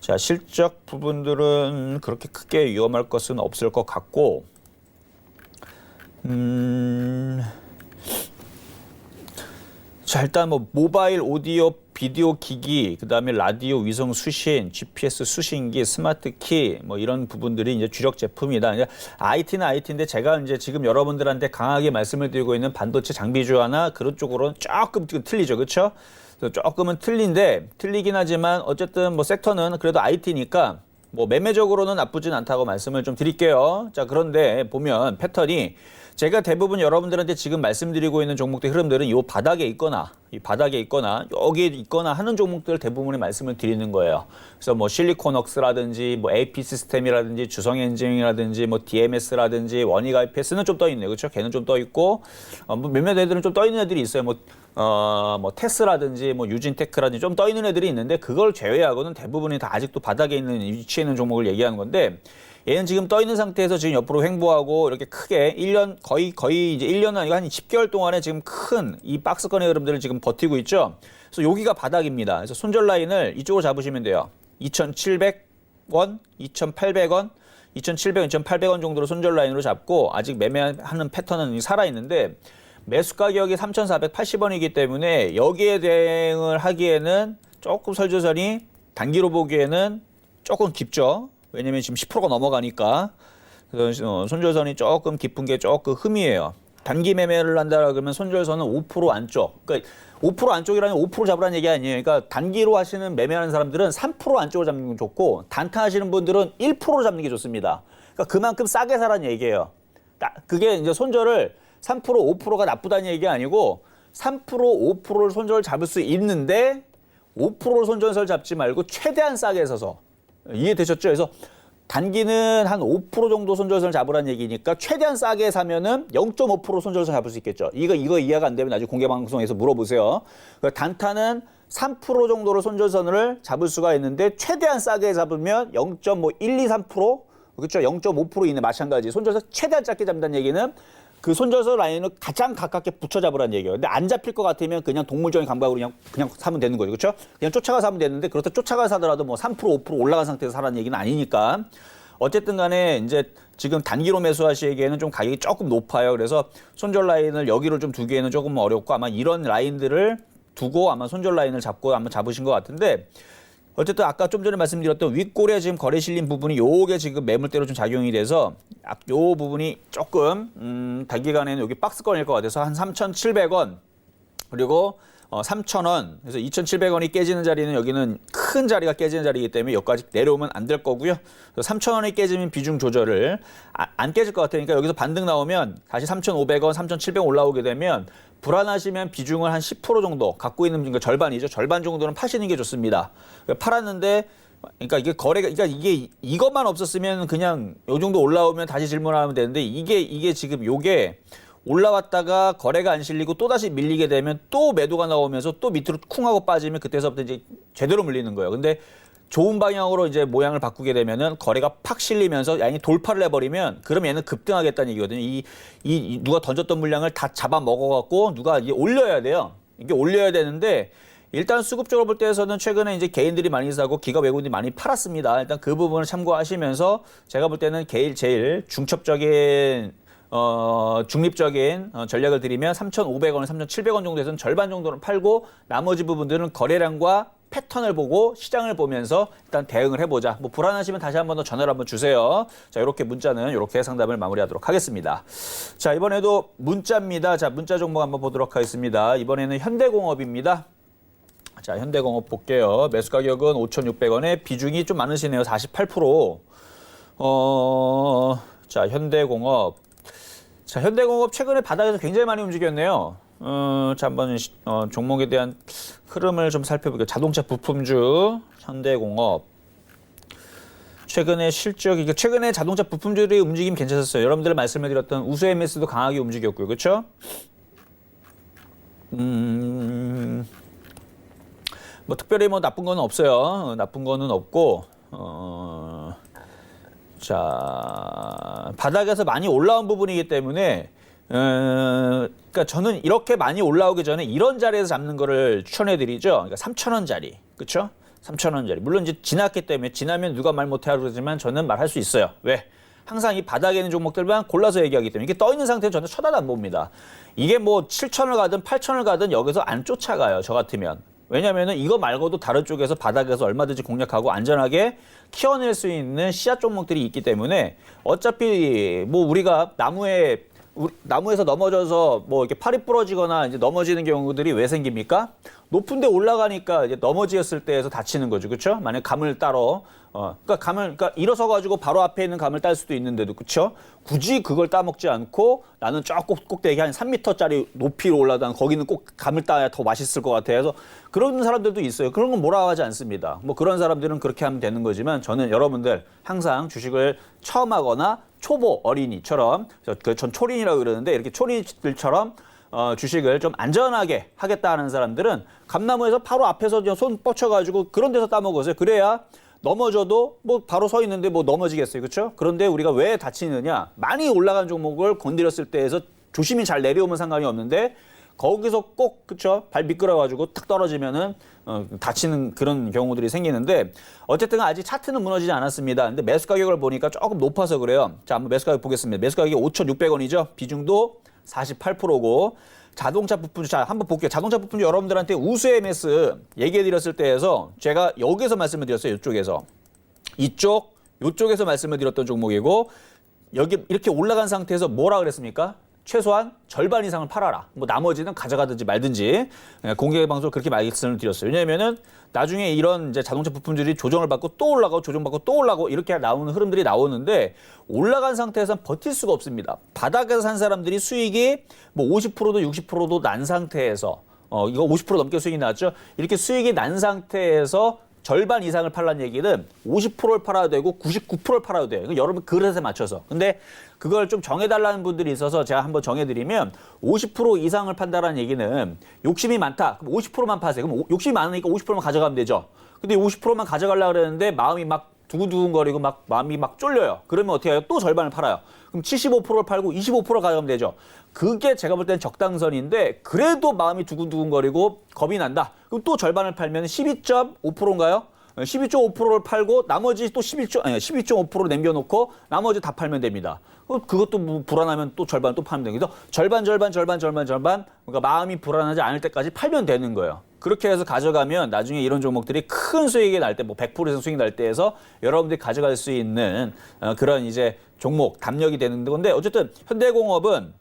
자, 실적 부분들은 그렇게 크게 위험할 것은 없을 것 같고 자, 일단 뭐 모바일 오디오 비디오 기기, 그다음에 라디오 위성 수신, GPS 수신기, 스마트 키 뭐 이런 부분들이 이제 주력 제품이다. 이제 IT는 IT인데 제가 이제 지금 여러분들한테 강하게 말씀을 드리고 있는 반도체 장비주화나 그런 쪽으로는 조금 틀리죠. 그렇죠? 조금은 틀리긴 하지만 어쨌든 뭐 섹터는 그래도 IT니까 뭐 매매적으로는 나쁘진 않다고 말씀을 좀 드릴게요. 자, 그런데 보면 패턴이 제가 대부분 여러분들한테 지금 말씀드리고 있는 종목들 흐름들은 이 바닥에 있거나 여기에 있거나 하는 종목들을 대부분의 말씀을 드리는 거예요. 그래서 뭐 실리콘웍스라든지 뭐 AP 시스템이라든지 주성 엔지니어링이라든지 뭐 DMS라든지 원익 IPS는 좀 떠 있네요. 그렇죠? 걔는 좀 떠 있고 뭐 몇몇 애들은 좀 떠 있는 애들이 있어요. 뭐 테스라든지 뭐 유진테크라든지 좀 떠 있는 애들이 있는데 그걸 제외하고는 대부분이 다 아직도 바닥에 있는 위치에 있는 종목을 얘기하는 건데 얘는 지금 떠 있는 상태에서 지금 옆으로 횡보하고 이렇게 크게 1년 거의 이제 1년은 아니고 한 10개월 동안에 지금 큰 이 박스권의 흐름들을 지금 버티고 있죠. 그래서 여기가 바닥입니다. 그래서 손절 라인을 이쪽으로 잡으시면 돼요. 2,700원, 2,800원, 2,700원, 2,800원 정도로 손절 라인으로 잡고 아직 매매하는 패턴은 살아 있는데 매수 가격이 3,480원이기 때문에 여기에 대응을 하기에는 조금 설조선이 단기로 보기에는 조금 깊죠. 왜냐면 지금 10%가 넘어가니까. 그래서 손절선이 조금 깊은 게 조금 흠이에요. 단기 매매를 한다 그러면 손절선은 5% 안쪽. 그러니까 5% 안쪽이라는 5% 잡으라는 얘기 아니에요. 그러니까 단기로 하시는 매매하는 사람들은 3% 안쪽으로 잡는 게 좋고 단타 하시는 분들은 1% 잡는 게 좋습니다. 그러니까 그만큼 싸게 사라는 얘기예요. 그게 이제 손절을 3%, 5%가 나쁘다는 얘기 아니고 3%, 5%를 손절을 잡을 수 있는데 5% 손절을 잡지 말고 최대한 싸게 사서 이해되셨죠? 그래서 단기는 한 5% 정도 손절선을 잡으라는 얘기니까 최대한 싸게 사면은 0.5% 손절선 잡을 수 있겠죠. 이거 이해가 안 되면 나중에 공개 방송에서 물어보세요. 단타는 3% 정도로 손절선을 잡을 수가 있는데 최대한 싸게 잡으면 0.1, 2, 3% 그렇죠? 0.5% 이내 마찬가지. 손절선 최대한 작게 잡는다는 얘기는 그 손절선 라인을 가장 가깝게 붙여 잡으라는 얘기예요. 근데 안 잡힐 것 같으면 그냥 동물적인 감각으로 그냥 사면 되는 거죠. 그렇죠? 그냥 쫓아가 사면 되는데 그렇다 쫓아가 사더라도 뭐 3%, 5% 올라간 상태에서 사라는 얘기는 아니니까. 어쨌든 간에 이제 지금 단기로 매수하시기에는 좀 가격이 조금 높아요. 그래서 손절 라인을 여기를 좀 두기에는 조금 어렵고 아마 이런 라인들을 두고 아마 손절 라인을 잡고 아마 잡으신 것 같은데 어쨌든 아까 좀 전에 말씀드렸던 윗골에 지금 거래 실린 부분이 요게 지금 매물대로 좀 작용이 돼서 요 부분이 조금 단기간에는 여기 박스권일 것 같아서 한 3,700원 그리고 3,000원 그래서 2,700원이 깨지는 자리는 여기는 큰 자리가 깨지는 자리이기 때문에 여기까지 내려오면 안 될 거고요. 3,000원이 깨지면 비중 조절을 안 깨질 것 같으니까 여기서 반등 나오면 다시 3,500원, 3,700원 올라오게 되면 불안하시면 비중을 한 10% 정도 갖고 있는 그러니까 절반이죠. 절반 정도는 파시는 게 좋습니다. 팔았는데 그러니까 이게 거래가 그러니까 이게 이것만 없었으면 그냥 요 정도 올라오면 다시 질문하면 되는데 이게 지금 요게 올라왔다가 거래가 안 실리고 또다시 밀리게 되면 또 매도가 나오면서 또 밑으로 쿵 하고 빠지면 그때서부터 이제 제대로 밀리는 거예요. 근데 좋은 방향으로 이제 모양을 바꾸게 되면은 거래가 팍 실리면서 양이 돌파를 해버리면 그럼 얘는 급등하겠다는 얘기거든요. 이 누가 던졌던 물량을 다 잡아 먹어갖고 누가 이게 올려야 돼요. 이게 올려야 되는데 일단 수급적으로 볼 때에서는 최근에 이제 개인들이 많이 사고 기관 외국인들이 많이 팔았습니다. 일단 그 부분을 참고하시면서 제가 볼 때는 제일 중첩적인 중립적인 전략을 드리면 3,500원, 3,700원 정도에서는 절반 정도는 팔고 나머지 부분들은 거래량과 패턴을 보고 시장을 보면서 일단 대응을 해보자. 뭐 불안하시면 다시 한번 더 전화를 한번 주세요. 자, 이렇게 문자는 이렇게 상담을 마무리하도록 하겠습니다. 자, 이번에도 문자입니다. 자, 문자 종목 한번 보도록 하겠습니다. 이번에는 현대공업입니다. 자, 현대공업 볼게요. 매수 가격은 5,600원에 비중이 좀 많으시네요. 48%. 자, 현대공업. 자, 현대공업 최근에 바닥에서 굉장히 많이 움직였네요. 자, 한번 종목에 대한 흐름을 좀 살펴볼게요. 자동차 부품주 현대공업. 최근에 실적이 최근에 자동차 부품주의 움직임 괜찮았어요. 여러분들 말씀을 드렸던 우수 MS도 강하게 움직였고요. 그렇죠? 뭐 특별히 뭐 나쁜 거는 없어요. 나쁜 거는 없고 자, 바닥에서 많이 올라온 부분이기 때문에 그러니까 저는 이렇게 많이 올라오기 전에 이런 자리에서 잡는 거를 추천해드리죠. 그러니까 3,000원짜리, 그렇죠? 3,000원짜리. 물론 이제 지났기 때문에 지나면 누가 말 못해 그러지만 저는 말할 수 있어요. 왜? 항상 이 바닥에 있는 종목들만 골라서 얘기하기 때문에 이게 떠 있는 상태는 저는 쳐다도 안 봅니다. 이게 뭐 7,000을 가든 8,000을 가든 여기서 안 쫓아가요. 저 같으면. 왜냐면은 이거 말고도 다른 쪽에서 바닥에서 얼마든지 공략하고 안전하게 키워낼 수 있는 씨앗 종목들이 있기 때문에 어차피 뭐 우리가 나무에서 넘어져서 뭐 이렇게 팔이 부러지거나 이제 넘어지는 경우들이 왜 생깁니까? 높은 데 올라가니까 이제 넘어지었을 때에서 다치는 거죠. 그렇죠? 만약 감을 따러 그러니까 일어서 가지고 바로 앞에 있는 감을 딸 수도 있는데도 그렇죠? 굳이 그걸 따먹지 않고 나는 저 꼭대기 한 3m짜리 높이로 올라다가 거기는 꼭 감을 따야 더 맛있을 것 같아 해서 그런 사람들도 있어요. 그런 건 뭐라 하지 않습니다. 뭐 그런 사람들은 그렇게 하면 되는 거지만 저는 여러분들 항상 주식을 처음 하거나 초보 어린이처럼 전 초린이라고 그러는데 이렇게 초린이들처럼 주식을 좀 안전하게 하겠다는 사람들은 감나무에서 바로 앞에서 손 뻗쳐가지고 그런 데서 따먹으세요. 그래야 넘어져도 뭐 바로 서 있는데 뭐 넘어지겠어요. 그렇죠? 그런데 우리가 왜 다치느냐? 많이 올라간 종목을 건드렸을 때에서 조심히 잘 내려오면 상관이 없는데 거기서 꼭 그렇죠? 발 미끄러워가지고 탁 떨어지면은 다치는 그런 경우들이 생기는데 어쨌든 아직 차트는 무너지지 않았습니다. 근데 매수 가격을 보니까 조금 높아서 그래요. 자, 한번 매수 가격 보겠습니다. 매수 가격이 5,600원이죠. 비중도 48%고 자동차 부품주, 자, 한번 볼게요. 자동차 부품주 여러분들한테 우수 MS 얘기해 드렸을 때에서 제가 여기서 말씀을 드렸어요. 이쪽에서. 이쪽에서 말씀을 드렸던 종목이고 여기 이렇게 올라간 상태에서 뭐라 그랬습니까? 최소한 절반 이상을 팔아라. 뭐 나머지는 가져가든지 말든지 공개 방송을 그렇게 말씀을 드렸어요. 왜냐하면은 나중에 이런 이제 자동차 부품들이 조정을 받고 또 올라가고 조정받고 또 올라가고 이렇게 나오는 흐름들이 나오는데 올라간 상태에서는 버틸 수가 없습니다. 바닥에서 산 사람들이 수익이 뭐 50%도 60%도 난 상태에서 이거 50% 넘게 수익이 났죠. 이렇게 수익이 난 상태에서 절반 이상을 팔라는 얘기는 50%를 팔아야 되고 99%를 팔아야 돼요. 여러분 그릇에 맞춰서. 근데 그걸 좀 정해달라는 분들이 있어서 제가 한번 정해드리면 50% 이상을 판다라는 얘기는 욕심이 많다. 그럼 50%만 파세요. 그럼 욕심이 많으니까 50%만 가져가면 되죠. 근데 50%만 가져가려고 그러는데 마음이 막 두근두근거리고 막 마음이 막 쫄려요. 그러면 어떻게 해요? 또 절반을 팔아요. 그럼 75%를 팔고 25% 가져가면 되죠. 그게 제가 볼 때는 적당선인데 그래도 마음이 두근두근거리고 겁이 난다. 그럼 또 절반을 팔면 12.5%인가요? 12.5%를 팔고 나머지 또 12.5%를 남겨놓고 나머지 다 팔면 됩니다. 그것도 뭐 불안하면 또 절반 또 팔면 되겠죠. 절반. 그러니까 마음이 불안하지 않을 때까지 팔면 되는 거예요. 그렇게 해서 가져가면 나중에 이런 종목들이 큰 수익이 날 때, 뭐 100% 이상 수익이 날 때에서 여러분들이 가져갈 수 있는 그런 이제 종목, 담력이 되는 건데 어쨌든 현대공업은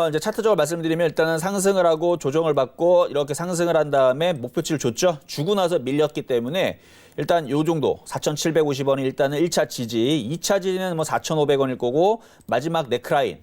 이제 차트적으로 말씀드리면 일단은 상승을 하고 조정을 받고 이렇게 상승을 한 다음에 목표치를 줬죠. 주고 나서 밀렸기 때문에 일단 요 정도 4,750원이 일단은 1차 지지, 2차 지지는 뭐 4,500원일 거고 마지막 네크라인,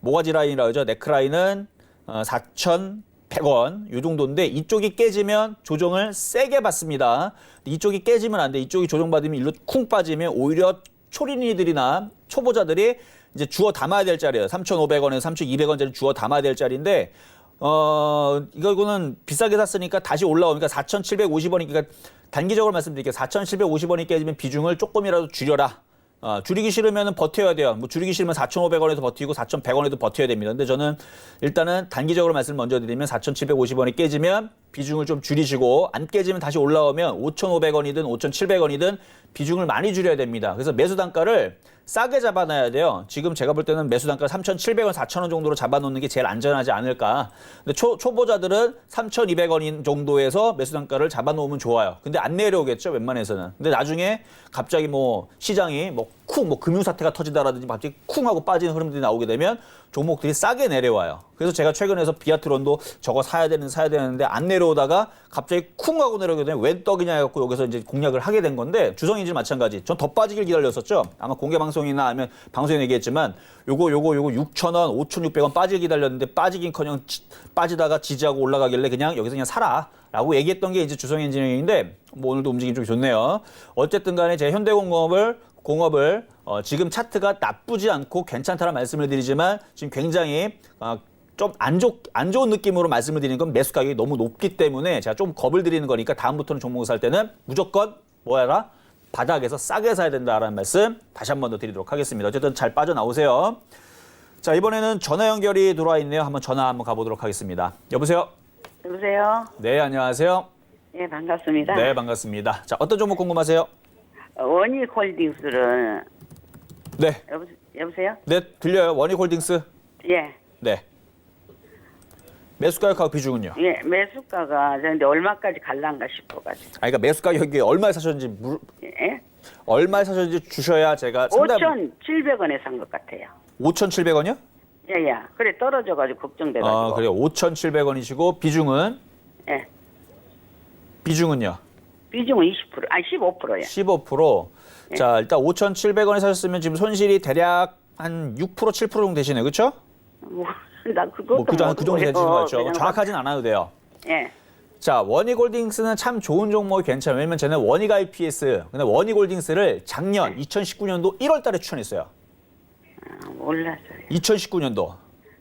모가지 라인이라고 하죠. 네크라인은 4,100원 요 정도인데 이쪽이 깨지면 조정을 세게 받습니다. 이쪽이 깨지면 안 돼. 이쪽이 조정받으면 일로 쿵 빠지면 오히려 초린이들이나 초보자들이 이제 주워 담아야 될 자리예요. 3,500원에서 3,200원짜리 주워 담아야 될 자리인데 이거는 비싸게 샀으니까 다시 올라오니까 4,750원이니까 단기적으로 말씀드릴게요. 4,750원이 깨지면 비중을 조금이라도 줄여라. 줄이기 싫으면 버텨야 돼요. 뭐 줄이기 싫으면 4,500원에도 버티고 4,100원에도 버텨야 됩니다. 근데 저는 일단은 단기적으로 말씀을 먼저 드리면 4,750원이 깨지면 비중을 좀 줄이시고 안 깨지면 다시 올라오면 5,500원이든 5,700원이든 비중을 많이 줄여야 됩니다. 그래서 매수 단가를 싸게 잡아놔야 돼요. 지금 제가 볼 때는 매수 단가 3,700원, 4,000원 정도로 잡아놓는 게 제일 안전하지 않을까. 근데 초보자들은 3,200원 정도에서 매수 단가를 잡아놓으면 좋아요. 근데 안 내려오겠죠, 웬만해서는. 근데 나중에 갑자기 뭐 시장이 뭐 금융사태가 터지다라든지 갑자기 쿵 하고 빠지는 흐름들이 나오게 되면 종목들이 싸게 내려와요. 그래서 제가 최근에서 비아트론도 저거 사야 되는데 안 내려오다가 갑자기 쿵 하고 내려오게 되면 웬 떡이냐 해갖고 여기서 이제 공략을 하게 된 건데 주성인지 마찬가지. 전 더 빠지길 기다렸었죠. 아마 공개 방송이나 아니면 방송에 얘기했지만 요거 6,000원, 5,600원 빠지길 기다렸는데 빠지긴커녕 빠지다가 지지하고 올라가길래 그냥 여기서 그냥 사라. 라고 얘기했던 게 이제 주성엔지니어링인데 뭐 오늘도 움직임 좀 좋네요. 어쨌든 간에 제 현대공업을 지금 차트가 나쁘지 않고 괜찮다는 말씀을 드리지만 지금 굉장히 좀 안 좋은 느낌으로 말씀을 드리는 건 매수 가격이 너무 높기 때문에 제가 좀 겁을 드리는 거니까 다음부터는 종목을 살 때는 무조건 뭐야라? 바닥에서 싸게 사야 된다라는 말씀 다시 한 번 더 드리도록 하겠습니다. 어쨌든 잘 빠져나오세요. 자, 이번에는 전화 연결이 들어와 있네요. 한번 전화 한번 가보도록 하겠습니다. 여보세요? 여보세요? 네, 안녕하세요. 예, 반갑습니다. 네, 반갑습니다. 자, 어떤 종목 궁금하세요? 원익홀딩스는 네. 여보세요? 네, 들려요. 원익홀딩스. 예. 네. 매수 가격하고 비중은요? 예, 매수가가 근데 얼마까지 갈란가 싶어가지고. 그러니까 매수 가격이 얼마에 사셨는지 예? 얼마에 사셨는지 주셔야 제가 상담. 5,700원에 산 것 같아요. 5,700원이요? 예. 그래 떨어져가지고 걱정돼가지고. 그래요. 5,700원이시고 비중은 예. 비중은요? 비중은 20%, 아니 15%요. 15%. 자, 일단 5,700원에 사셨으면 지금 손실이 대략 한 6%, 7% 정도 되시네요. 그렇죠? 나 그것도 그 정도 되시는 거 같죠. 그냥 정확하진 않아도 돼요. 예. 자, 원익홀딩스는 참 좋은 종목이 괜찮아요. 왜냐면 저는 원익 IPS, 근데 원익홀딩스를 작년 2019년도 1월 달에 추천했어요. 몰랐어요. 2019년도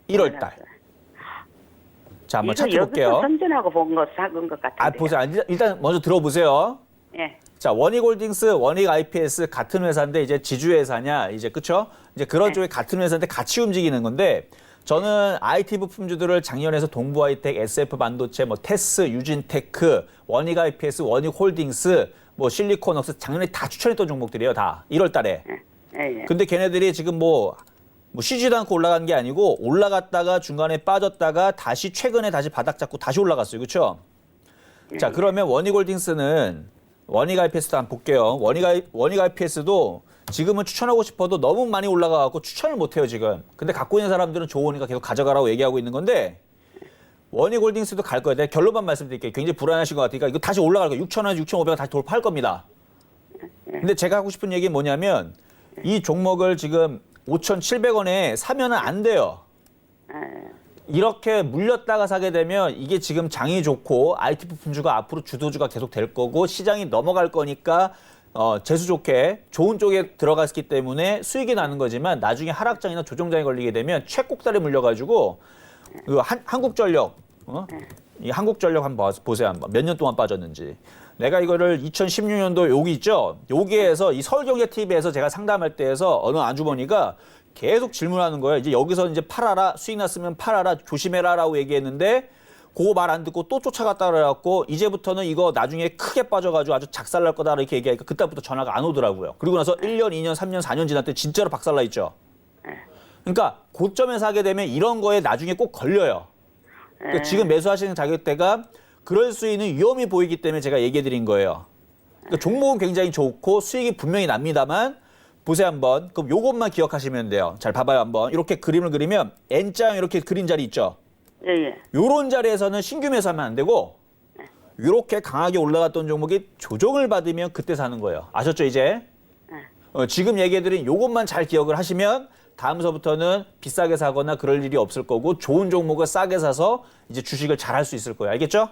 1월 달. 자, 한번 차트 볼게요. 여기서 선전하고 본 거 사은 것 같은데. 보세요. 일단 먼저 들어보세요. 예. 자, 원익홀딩스, 원익 IPS 같은 회사인데 이제 지주회사냐, 이제 그쵸? 이제 그런 쪽에 같은 회사인데 같이 움직이는 건데 저는 IT 부품주들을 작년에서 동부하이텍, SF 반도체, 뭐 테스, 유진테크, 원익 IPS, 원익홀딩스, 뭐 실리콘웍스 작년에 다 추천했던 종목들이에요, 다 1월 달에. 예. 근데 걔네들이 지금 뭐 쉬지도 않고 올라간 게 아니고 올라갔다가 중간에 빠졌다가 다시 최근에 다시 바닥 잡고 다시 올라갔어요. 그렇죠? 자, 그러면 원익홀딩스는 원익 IPS도 한번 볼게요. 원익 IPS도 지금은 추천하고 싶어도 너무 많이 올라가갖고 추천을 못해요, 지금. 근데 갖고 있는 사람들은 좋으니까 계속 가져가라고 얘기하고 있는 건데 원익홀딩스도 갈 거예요. 내가 결론만 말씀드릴게요. 굉장히 불안하신 것 같으니까 이거 다시 올라갈 거예요. 6,000원, 6,500원 다시 돌파할 겁니다. 근데 제가 하고 싶은 얘기는 뭐냐면 이 종목을 지금 5,700원에 사면은 안 돼요. 이렇게 물렸다가 사게 되면 이게 지금 장이 좋고 IT 부품주가 앞으로 주도주가 계속 될 거고 시장이 넘어갈 거니까 재수 좋게 좋은 쪽에 들어갔기 때문에 수익이 나는 거지만 나중에 하락장이나 조정장에 걸리게 되면 최꼭다리 물려가지고 한국전력 이 한국전력 한번 보세요. 한번 몇 년 동안 빠졌는지. 내가 이거를 2016년도 여기 있죠. 여기에서 이 서울경제TV에서 제가 상담할 때에서 어느 아주머니가 계속 질문하는 거예요. 이제 여기서 이제 팔아라, 수익 났으면 팔아라, 조심해라라고 얘기했는데 그거 말 안 듣고 또 쫓아갔다 그래갖고 이제부터는 이거 나중에 크게 빠져가지고 아주 작살날 거다 이렇게 얘기하니까 그때부터 전화가 안 오더라고요. 그리고 나서 1년, 2년, 3년, 4년 지났더니 진짜로 박살나 있죠. 그러니까 고점에서 하게 되면 이런 거에 나중에 꼭 걸려요. 그러니까 지금 매수하시는 가격대가 그럴 수 있는 위험이 보이기 때문에 제가 얘기해 드린 거예요. 그러니까 종목은 굉장히 좋고 수익이 분명히 납니다만 보세요 한번. 그럼 요것만 기억하시면 돼요. 잘 봐봐요 한번. 이렇게 그림을 그리면 N자 이렇게 그린 자리 있죠. 예. 요런 자리에서는 신규 매수하면 안 되고 이렇게 강하게 올라갔던 종목이 조정을 받으면 그때 사는 거예요. 아셨죠 이제? 지금 얘기해드린 요것만 잘 기억을 하시면 다음서부터는 비싸게 사거나 그럴 일이 없을 거고 좋은 종목을 싸게 사서 이제 주식을 잘 할 수 있을 거예요. 알겠죠?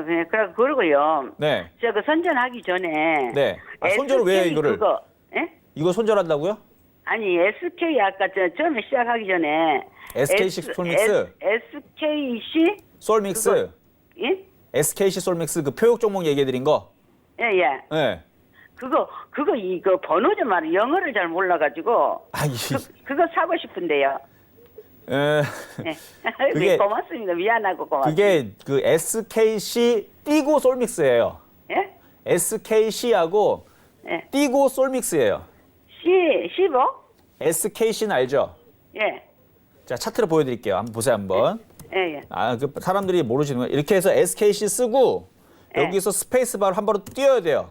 네. 그러고요. 네. 제가 그 선전하기 전에. 네. 아, 손절을 왜 SK 이거를? 그거, 예? 이거 손절한다고요? 아니, SK 아까 처음에 시작하기 전에. SKC 솔믹스. SKC? 솔믹스. 예? SKC 솔믹스 그 표역 종목 얘기해드린 거. 예, 예. 네. 그거 이거 번호 좀 알아. 영어를 잘 몰라가지고. 아, 그거 사고 싶은데요. 에, 네. 그게- 고맙습니다. 미안하고 고맙습니다. 그게 그 SKC 띄고 솔믹스예요. 예? SKC하고 예. 띄고 솔믹스예요. 15? SKC는 알죠? 예. 자, 차트를 보여드릴게요. 한번 보세요, 한번. 예, 예. 아, 그 사람들이 모르시는 거예요. 이렇게 해서 SKC 쓰고 예. 여기서 스페이스 바로 한 번 띄어야 돼요.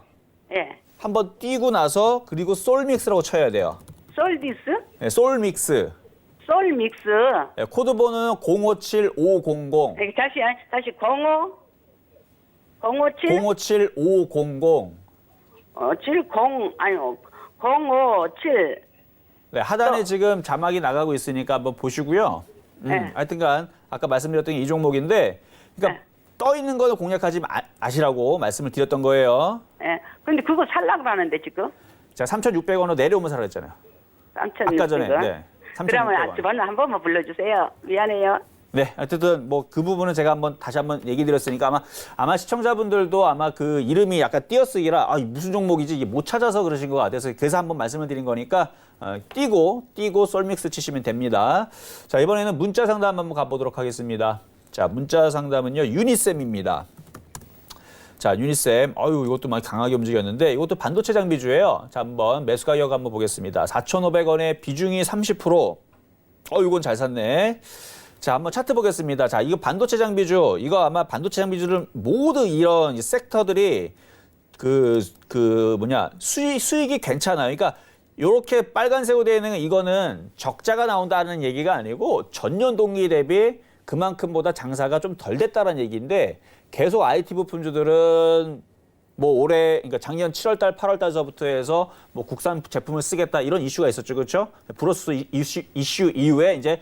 예. 한번 띄고 나서 그리고 솔믹스라고 쳐야 돼요. 솔디스? 네, 솔믹스. 솔믹스. 네, 코드 번호는 057500. 다시 05? 057? 057500. 70, 아니요. 057. 네, 하단에 지금 자막이 나가고 있으니까 한번 보시고요. 네. 하여튼간 아까 말씀드렸던 게 이 종목인데 그러니까 네. 떠 있는 거는 공략하지 아시라고 말씀을 드렸던 거예요. 예. 근데 그거 살라고 하는데 지금? 자, 3,600원으로 내려오면 사라 했잖아요. 3,600원. 아까 전에. 네. 3,600원. 그러면 번호 한 번만 불러주세요. 미안해요. 네, 어쨌든 뭐 그 부분은 제가 다시 한번 얘기 드렸으니까 아마 시청자분들도 아마 그 이름이 약간 띄어쓰기라 무슨 종목이지 이게 못 찾아서 그러신 것 같아서 그래서 한번 말씀을 드린 거니까 띄고 솔믹스 치시면 됩니다. 자, 이번에는 문자 상담 한번 가보도록 하겠습니다. 자, 문자 상담은요 유니셈입니다. 자, 유니셈, 이것도 많이 강하게 움직였는데 이것도 반도체 장비주예요. 자, 한번 매수 가격 한번 보겠습니다. 4,500원에 비중이 30%. 이건 잘 샀네. 자, 한번 차트 보겠습니다. 자, 이거 반도체 장비주, 이거 아마 반도체 장비주를 모두 이런 섹터들이 수익이 괜찮아요. 그러니까 이렇게 빨간색으로 되어 있는 이거는 적자가 나온다는 얘기가 아니고 전년 동기 대비 그만큼보다 장사가 좀 덜 됐다는 얘기인데 계속 IT 부품주들은 뭐 올해 그러니까 작년 7월달, 8월달서부터 해서 뭐 국산 제품을 쓰겠다 이런 이슈가 있었죠, 그렇죠? 브로스 이슈 이후에 이제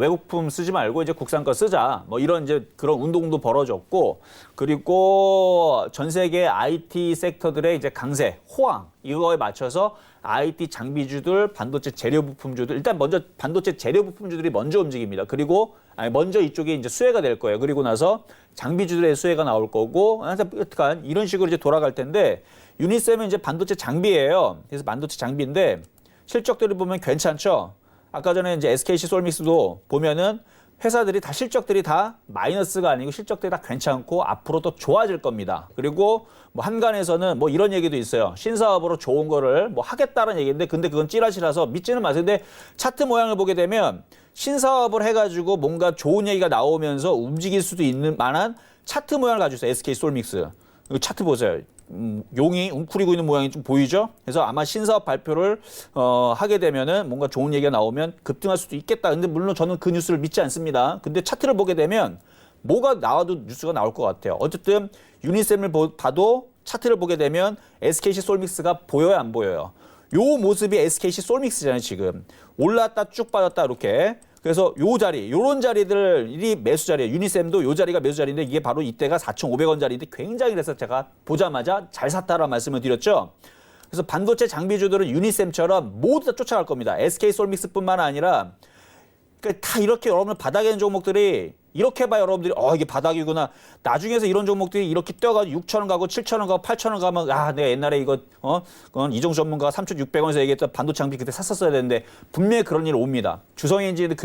외국품 쓰지 말고 이제 국산 거 쓰자. 뭐 이런 이제 그런 운동도 벌어졌고 그리고 전 세계 IT 섹터들의 이제 강세, 호황 이거에 맞춰서 IT 장비주들, 반도체 재료 부품주들 일단 먼저 반도체 재료 부품주들이 먼저 움직입니다. 그리고 먼저 이쪽에 이제 수혜가 될 거예요. 그리고 나서 장비주들의 수혜가 나올 거고 이런 식으로 이제 돌아갈 텐데 유니셈은 이제 반도체 장비예요. 그래서 반도체 장비인데 실적들을 보면 괜찮죠. 아까 전에 이제 SKC 솔믹스도 보면은 회사들이 다 실적들이 다 마이너스가 아니고 실적들이 다 괜찮고 앞으로 더 좋아질 겁니다. 그리고 뭐 한간에서는 뭐 이런 얘기도 있어요. 신사업으로 좋은 거를 뭐 하겠다는 얘기인데 근데 그건 찌라시라서 믿지는 마세요. 근데 차트 모양을 보게 되면 신사업을 해가지고 뭔가 좋은 얘기가 나오면서 움직일 수도 있는 만한 차트 모양을 가지고 있어요. SK 솔믹스. 이거 차트 보세요. 용이 웅크리고 있는 모양이 좀 보이죠? 그래서 아마 신사업 발표를 하게 되면은 뭔가 좋은 얘기가 나오면 급등할 수도 있겠다. 근데 물론 저는 그 뉴스를 믿지 않습니다. 근데 차트를 보게 되면 뭐가 나와도 뉴스가 나올 것 같아요. 어쨌든 유니셈을 봐도 차트를 보게 되면 SKC 솔믹스가 보여요, 안 보여요? 요 모습이 SKC 솔믹스잖아요, 지금. 올랐다 쭉 빠졌다 이렇게. 그래서 요 자리, 요런 자리들이 매수 자리예요. 유니셈도 요 자리가 매수 자리인데 이게 바로 이때가 4,500원짜리인데 굉장히 그래서 제가 보자마자 잘 샀다라는 말씀을 드렸죠. 그래서 반도체 장비주들은 유니셈처럼 모두 다 쫓아갈 겁니다. SK 솔믹스뿐만 아니라 다 이렇게 여러분들 바닥에 있는 종목들이 이렇게 봐요. 여러분들이 이게 바닥이구나. 나중에서 이런 종목들이 이렇게 뛰어가지고 6,000원 가고 7,000원 가고 8,000원 가면 내가 옛날에 이거 그건 이종수 전문가가 3,600원에서 얘기했던 반도체 장비 그때 샀었어야 되는데 분명히 그런 일이 옵니다. 주성엔진도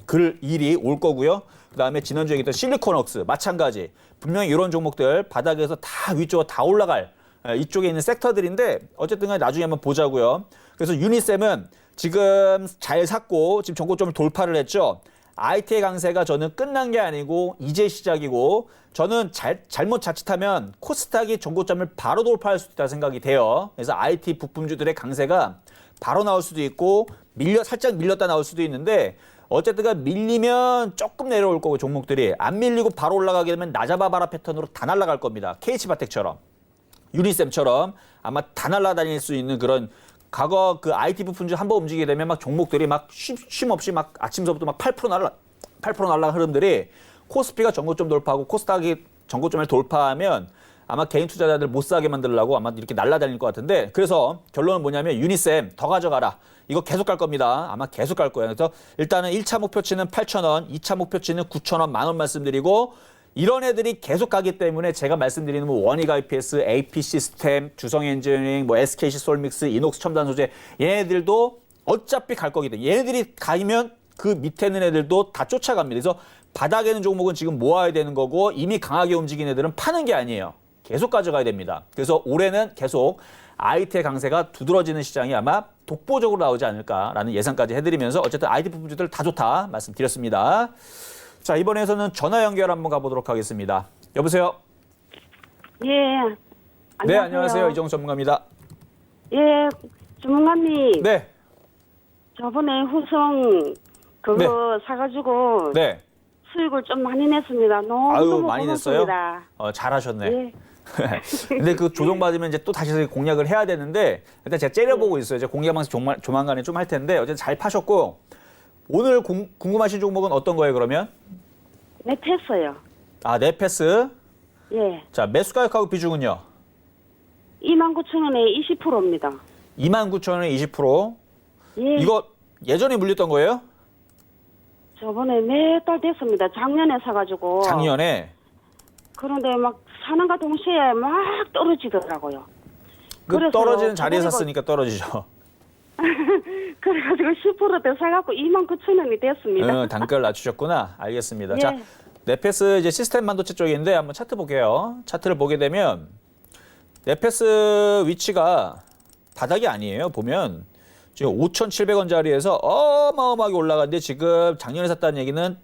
그 일이 올 거고요. 그다음에 지난주에 얘기했던 실리콘웍스 마찬가지. 분명히 이런 종목들 바닥에서 다 위쪽으로 다 올라갈 이쪽에 있는 섹터들인데 어쨌든 간에 나중에 한번 보자고요. 그래서 유니셈은 지금 잘 샀고 지금 전고점을 돌파를 했죠. IT의 강세가 저는 끝난 게 아니고 이제 시작이고 저는 잘못 자칫하면 코스닥이 전고점을 바로 돌파할 수 있다는 생각이 돼요. 그래서 IT 부품주들의 강세가 바로 나올 수도 있고 살짝 밀렸다 나올 수도 있는데 어쨌든 밀리면 조금 내려올 거고 종목들이 안 밀리고 바로 올라가게 되면 나잡아봐라 패턴으로 다 날아갈 겁니다. KH바텍처럼 유니셈처럼 아마 다 날아다닐 수 있는 그런 과거 그 IT 부품주 한번 움직이게 되면 막 종목들이 막 쉼 없이 막 아침서부터 막 8% 날아간 흐름들이 코스피가 전고점 돌파하고 코스닥이 전고점을 돌파하면 아마 개인 투자자들 못 사게 만들려고 아마 이렇게 날아다닐 것 같은데 그래서 결론은 뭐냐면 유니셈 더 가져가라. 이거 계속 갈 겁니다. 아마 계속 갈 거예요. 그래서 일단은 1차 목표치는 8,000원, 2차 목표치는 9,000원, 10,000원 말씀드리고 이런 애들이 계속 가기 때문에 제가 말씀드리는 뭐 원익 IPS, AP 시스템, 주성 엔지니어링, 뭐 SKC 솔믹스, 이녹스 첨단 소재 얘네들도 어차피 갈 거기 때문에 얘네들이 가면 그 밑에 있는 애들도 다 쫓아갑니다. 그래서 바닥에 있는 종목은 지금 모아야 되는 거고 이미 강하게 움직인 애들은 파는 게 아니에요. 계속 가져가야 됩니다. 그래서 올해는 계속 IT의 강세가 두드러지는 시장이 아마 독보적으로 나오지 않을까라는 예상까지 해드리면서 어쨌든 IT 부품주들 다 좋다 말씀드렸습니다. 자, 이번에서는 전화 연결 한번 가보도록 하겠습니다. 여보세요? 예. 안녕하세요. 네, 안녕하세요. 이정우 전문가입니다. 예, 주문관님. 네, 저번에 후성 그거 네. 사가지고 네. 수익을 좀 많이 냈습니다. 너무 아유, 많이 냈어요? 고맙습니다. 잘하셨네. 예. 근데 그 조정받으면 이제 또 다시 공략을 해야 되는데 일단 제가 째려보고 있어요. 이제 공략 방식 조만간에 좀 할 텐데 어쨌든 잘 파셨고 오늘 궁금하신 종목은 어떤 거예요, 그러면? 네, 팼어요. 아, 네패스. 예. 자, 매수 가격하고 비중은요? 29,000원에 20%입니다. 29,000원에 20%. 예. 이거 예전에 물렸던 거예요? 저번에 몇 달 됐습니다. 작년에 사가지고. 작년에. 그런데 막 사는가 동시에 막 떨어지더라고요. 그 그래서 떨어지는 자리에 저번에 샀으니까 떨어지죠. 그래가지고 10%대 사갖고 29,000원이 됐습니다. 단가를 낮추셨구나. 알겠습니다. 예. 자, 네패스 이제 시스템 반도체 쪽인데 한번 차트 볼게요. 차트를 보게 되면 네패스 위치가 바닥이 아니에요. 보면 지금 5,700원짜리에서 어마어마하게 올라갔는데 지금 작년에 샀다는 얘기는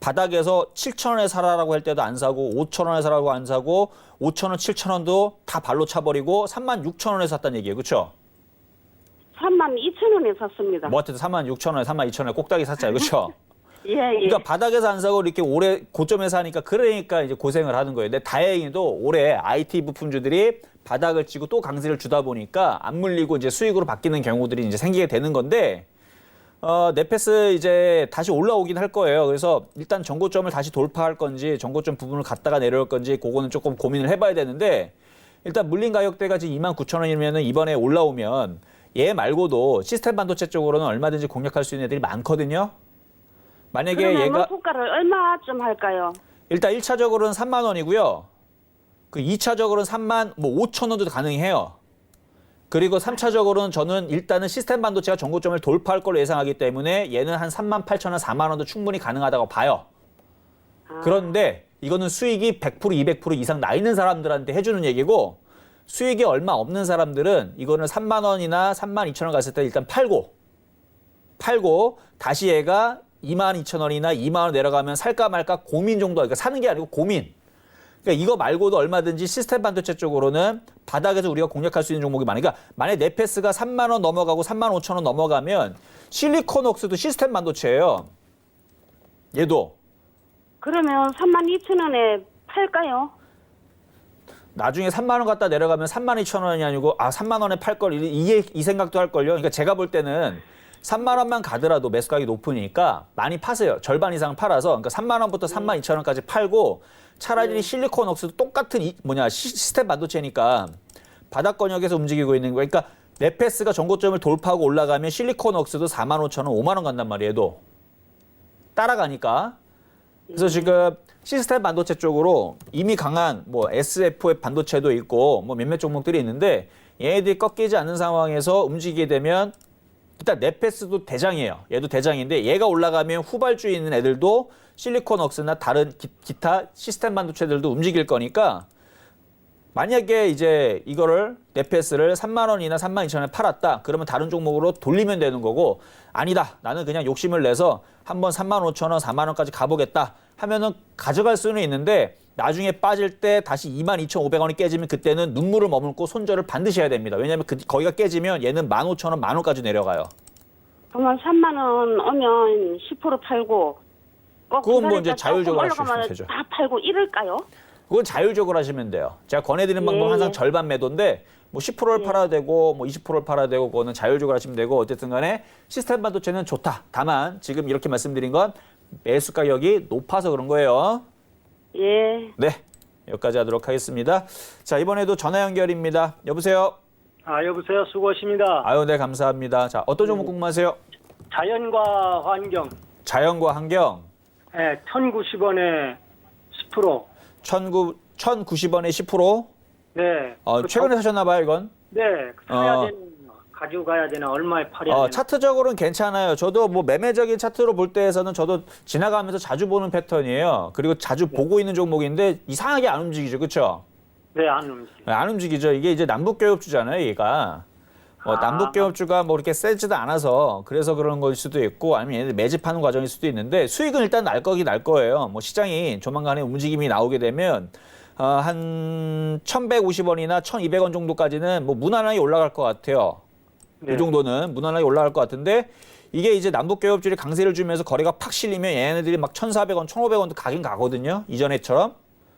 바닥에서 7,000원에 사라라고 할 때도 안 사고 5,000원에 사라고 안 사고 5,000원, 7,000원도 다 발로 차버리고 36,000원에 샀다는 얘기예요. 그렇죠? 32,000원에 샀습니다. 뭐 하여튼 36,000원에 32,000원에 꼭다기 샀잖아요. 그렇죠? 예, 예. 그러니까 바닥에서 안 사고 이렇게 올해 고점에서 하니까 그러니까 이제 고생을 하는 거예요. 근데 다행히도 올해 IT 부품주들이 바닥을 치고 또 강세를 주다 보니까 안 물리고 이제 수익으로 바뀌는 경우들이 이제 생기게 되는 건데 네패스 이제 다시 올라오긴 할 거예요. 그래서 일단 전고점을 다시 돌파할 건지 전고점 부분을 갔다가 내려올 건지 그거는 조금 고민을 해봐야 되는데 일단 물린 가격대가 지금 29,000원이면 이번에 올라오면 얘 말고도 시스템 반도체 쪽으로는 얼마든지 공략할 수 있는 애들이 많거든요. 만약에 그러면 얘가 목표가를 얼마쯤 할까요? 일단 1차적으로는 3만 원이고요. 그 2차적으로는 3만 5천 원도 가능해요. 그리고 3차적으로는 저는 일단은 시스템 반도체가 전고점을 돌파할 걸로 예상하기 때문에 얘는 한 3만 8천 원, 4만 원도 충분히 가능하다고 봐요. 그런데 이거는 수익이 100%, 200% 이상 나 있는 사람들한테 해주는 얘기고 수익이 얼마 없는 사람들은 이거는 3만 원이나 3만 2천 원 갔을 때 일단 팔고 다시 얘가 2만 2천 원이나 2만 원 내려가면 살까 말까 고민 정도, 그러니까 사는 게 아니고 고민. 그러니까 이거 말고도 얼마든지 시스템 반도체 쪽으로는 바닥에서 우리가 공략할 수 있는 종목이 많으니까 만약에 네패스가 3만 원 넘어가고 3만 5천 원 넘어가면 실리콘웍스도 시스템 반도체예요. 얘도. 그러면 32,000원에 팔까요? 나중에 3만 원 갖다 내려가면 3만 2천 원이 아니고 3만 원에 팔 걸 이 생각도 할 걸요. 그러니까 제가 볼 때는 3만 원만 가더라도 매수 가격이 높으니까 많이 파세요. 절반 이상 팔아서 그러니까 3만 원부터 3만 2천 원까지 팔고 차라리 실리콘웍스도 똑같은 시스템 반도체니까 바닥권역에서 움직이고 있는 거예요. 그러니까 네패스가 전고점을 돌파하고 올라가면 실리콘웍스도 4만 5천 원, 5만 원 간단 말이에요. 얘도 따라가니까. 그래서 지금 시스템 반도체 쪽으로 이미 강한 뭐 SFF 반도체도 있고 뭐 몇몇 종목들이 있는데 얘네들이 꺾이지 않는 상황에서 움직이게 되면 일단 네패스도 대장이에요. 얘도 대장인데 얘가 올라가면 후발주에 있는 애들도 실리콘웍스나 다른 기타 시스템 반도체들도 움직일 거니까 만약에 이제 이거를 네패스를 3만 원이나 3만 2천 원에 팔았다. 그러면 다른 종목으로 돌리면 되는 거고 아니다. 나는 그냥 욕심을 내서 한번 3만 5천 원, 4만 원까지 가보겠다 하면은 가져갈 수는 있는데 나중에 빠질 때 다시 22,500원이 깨지면 그때는 눈물을 머금고 손절을 반드시 해야 됩니다. 왜냐하면 거기가 깨지면 얘는 15,000원, 10,000원까지 내려가요. 그러면 3만 원 오면 10% 팔고 꼭 그건 뭐 이제 기다렸다 자율적으로 조금 하시면 올라가면 되죠. 다 팔고 이럴까요? 그건 자율적으로 하시면 돼요. 제가 권해드리는 방법은 항상 절반 매도인데 뭐 10%를 팔아야 되고 뭐 20%를 팔아야 되고 그거는 자율적으로 하시면 되고 어쨌든 간에 시스템 반도체는 좋다. 다만 지금 이렇게 말씀드린 건 매수 가격이 높아서 그런 거예요. 예. 네, 여기까지 하도록 하겠습니다. 자, 이번에도 전화 연결입니다. 여보세요? 여보세요. 수고하십니다. 아유, 네, 감사합니다. 자, 어떤 종목 궁금하세요? 자연과 환경. 자연과 환경. 네, 1,090원에 10%. 1,090원에 10%? 네. 최근에 사셨나 봐요, 이건? 네. 사야 되나, 가지고 가야 되나, 얼마에 팔아야 되나. 차트적으로는 괜찮아요. 저도 뭐 매매적인 차트로 볼 때에서는 저도 지나가면서 자주 보는 패턴이에요. 그리고 자주 보고 있는 종목인데 이상하게 안 움직이죠. 그렇죠? 네, 안 움직여요. 안 움직이죠. 이게 이제 남북교역주잖아요, 얘가. 남북교역주가 뭐 이렇게 세지도 않아서 그래서 그런 걸 수도 있고 아니면 얘네들 매집하는 과정일 수도 있는데 수익은 일단 날 거예요. 뭐 시장이 조만간에 움직임이 나오게 되면 한 1,150원이나 1,200원 정도까지는 뭐 무난하게 올라갈 것 같아요. 네. 이 정도는 무난하게 올라갈 것 같은데 이게 이제 남북교역주들이 강세를 주면서 거래가 팍 실리면 얘네들이 막 1,400원, 1,500원도 가긴 가거든요. 이전에처럼.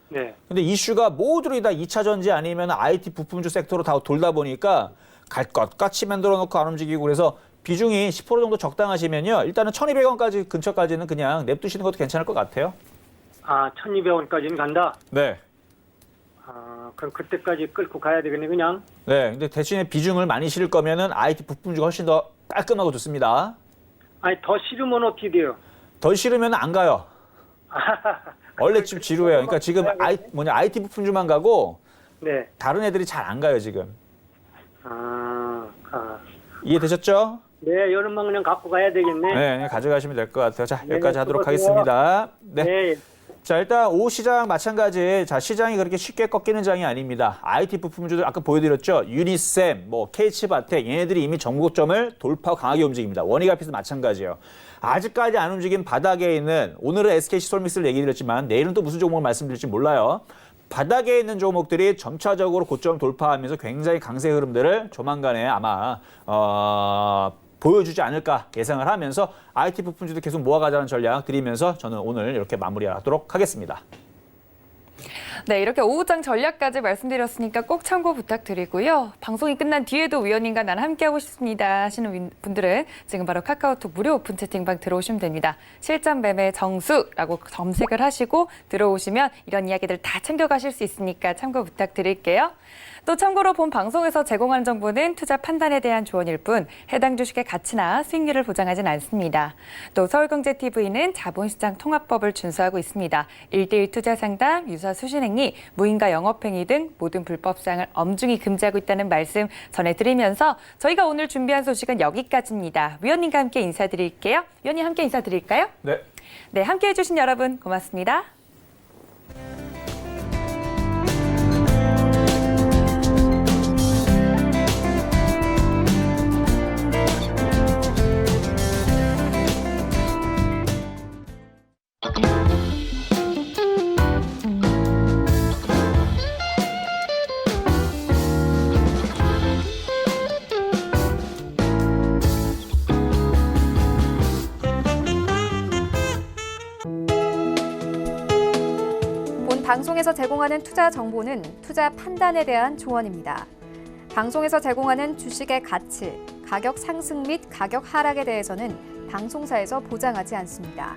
네. 근데 이슈가 모두들이 다 2차 전지 아니면 IT 부품주 섹터로 다 돌다 보니까 갈 것 같이 만들어 놓고 안 움직이고 그래서 비중이 10% 정도 적당하시면요. 일단은 1,200원까지 근처까지는 그냥 냅두시는 것도 괜찮을 것 같아요. 1,200원까지는 간다? 네. 그럼 그때까지 끌고 가야 되겠네, 그냥? 네. 근데 대신에 비중을 많이 실을 거면은 IT 부품주가 훨씬 더 깔끔하고 좋습니다. 아니, 더 싫으면 어떻게 돼요? 덜 실으면 안 가요. 원래 좀 지루해요. 그러니까 지금 IT 부품주만 가고 네. 다른 애들이 잘 안 가요, 지금. 아. 이해되셨죠? 네, 여름만 그냥 갖고 가야 되겠네. 네, 가져가시면 될 것 같아요. 자, 네, 여기까지 하도록 수고하세요. 하겠습니다. 네. 네. 자, 일단 오후 시장 마찬가지. 자, 시장이 그렇게 쉽게 꺾이는 장이 아닙니다. IT 부품주들 아까 보여드렸죠. 유니셈, 뭐 KH바텍 얘네들이 이미 정고점을 돌파하고 강하게 움직입니다. 원익아피스 마찬가지예요. 아직까지 안 움직인 바닥에 있는 오늘은 SK시솔믹스를 얘기 드렸지만 내일은 또 무슨 종목을 말씀드릴지 몰라요. 바닥에 있는 종목들이 점차적으로 고점 돌파하면서 굉장히 강세 흐름들을 조만간에 아마 보여주지 않을까 예상을 하면서 IT 부품주도 계속 모아가자는 전략 드리면서 저는 오늘 이렇게 마무리하도록 하겠습니다. 네, 이렇게 오후장 전략까지 말씀드렸으니까 꼭 참고 부탁드리고요. 방송이 끝난 뒤에도 위원님과 나는 함께하고 싶습니다 하시는 분들은 지금 바로 카카오톡 무료 오픈 채팅방 들어오시면 됩니다. 실전 매매 정수라고 검색을 하시고 들어오시면 이런 이야기들 다 챙겨가실 수 있으니까 참고 부탁드릴게요. 또 참고로 본 방송에서 제공한 정보는 투자 판단에 대한 조언일 뿐 해당 주식의 가치나 수익률을 보장하진 않습니다. 또 서울경제TV는 자본시장 통합법을 준수하고 있습니다. 1:1 투자 상담, 유사 수신행위, 무인가 영업행위 등 모든 불법사항을 엄중히 금지하고 있다는 말씀 전해드리면서 저희가 오늘 준비한 소식은 여기까지입니다. 위원님과 함께 인사드릴게요. 위원님 함께 인사드릴까요? 네. 네, 함께해 주신 여러분 고맙습니다. 방송에서 제공하는 투자 정보는 투자 판단에 대한 조언입니다. 방송에서 제공하는 주식의 가치, 가격 상승 및 가격 하락에 대해서는 방송사에서 보장하지 않습니다.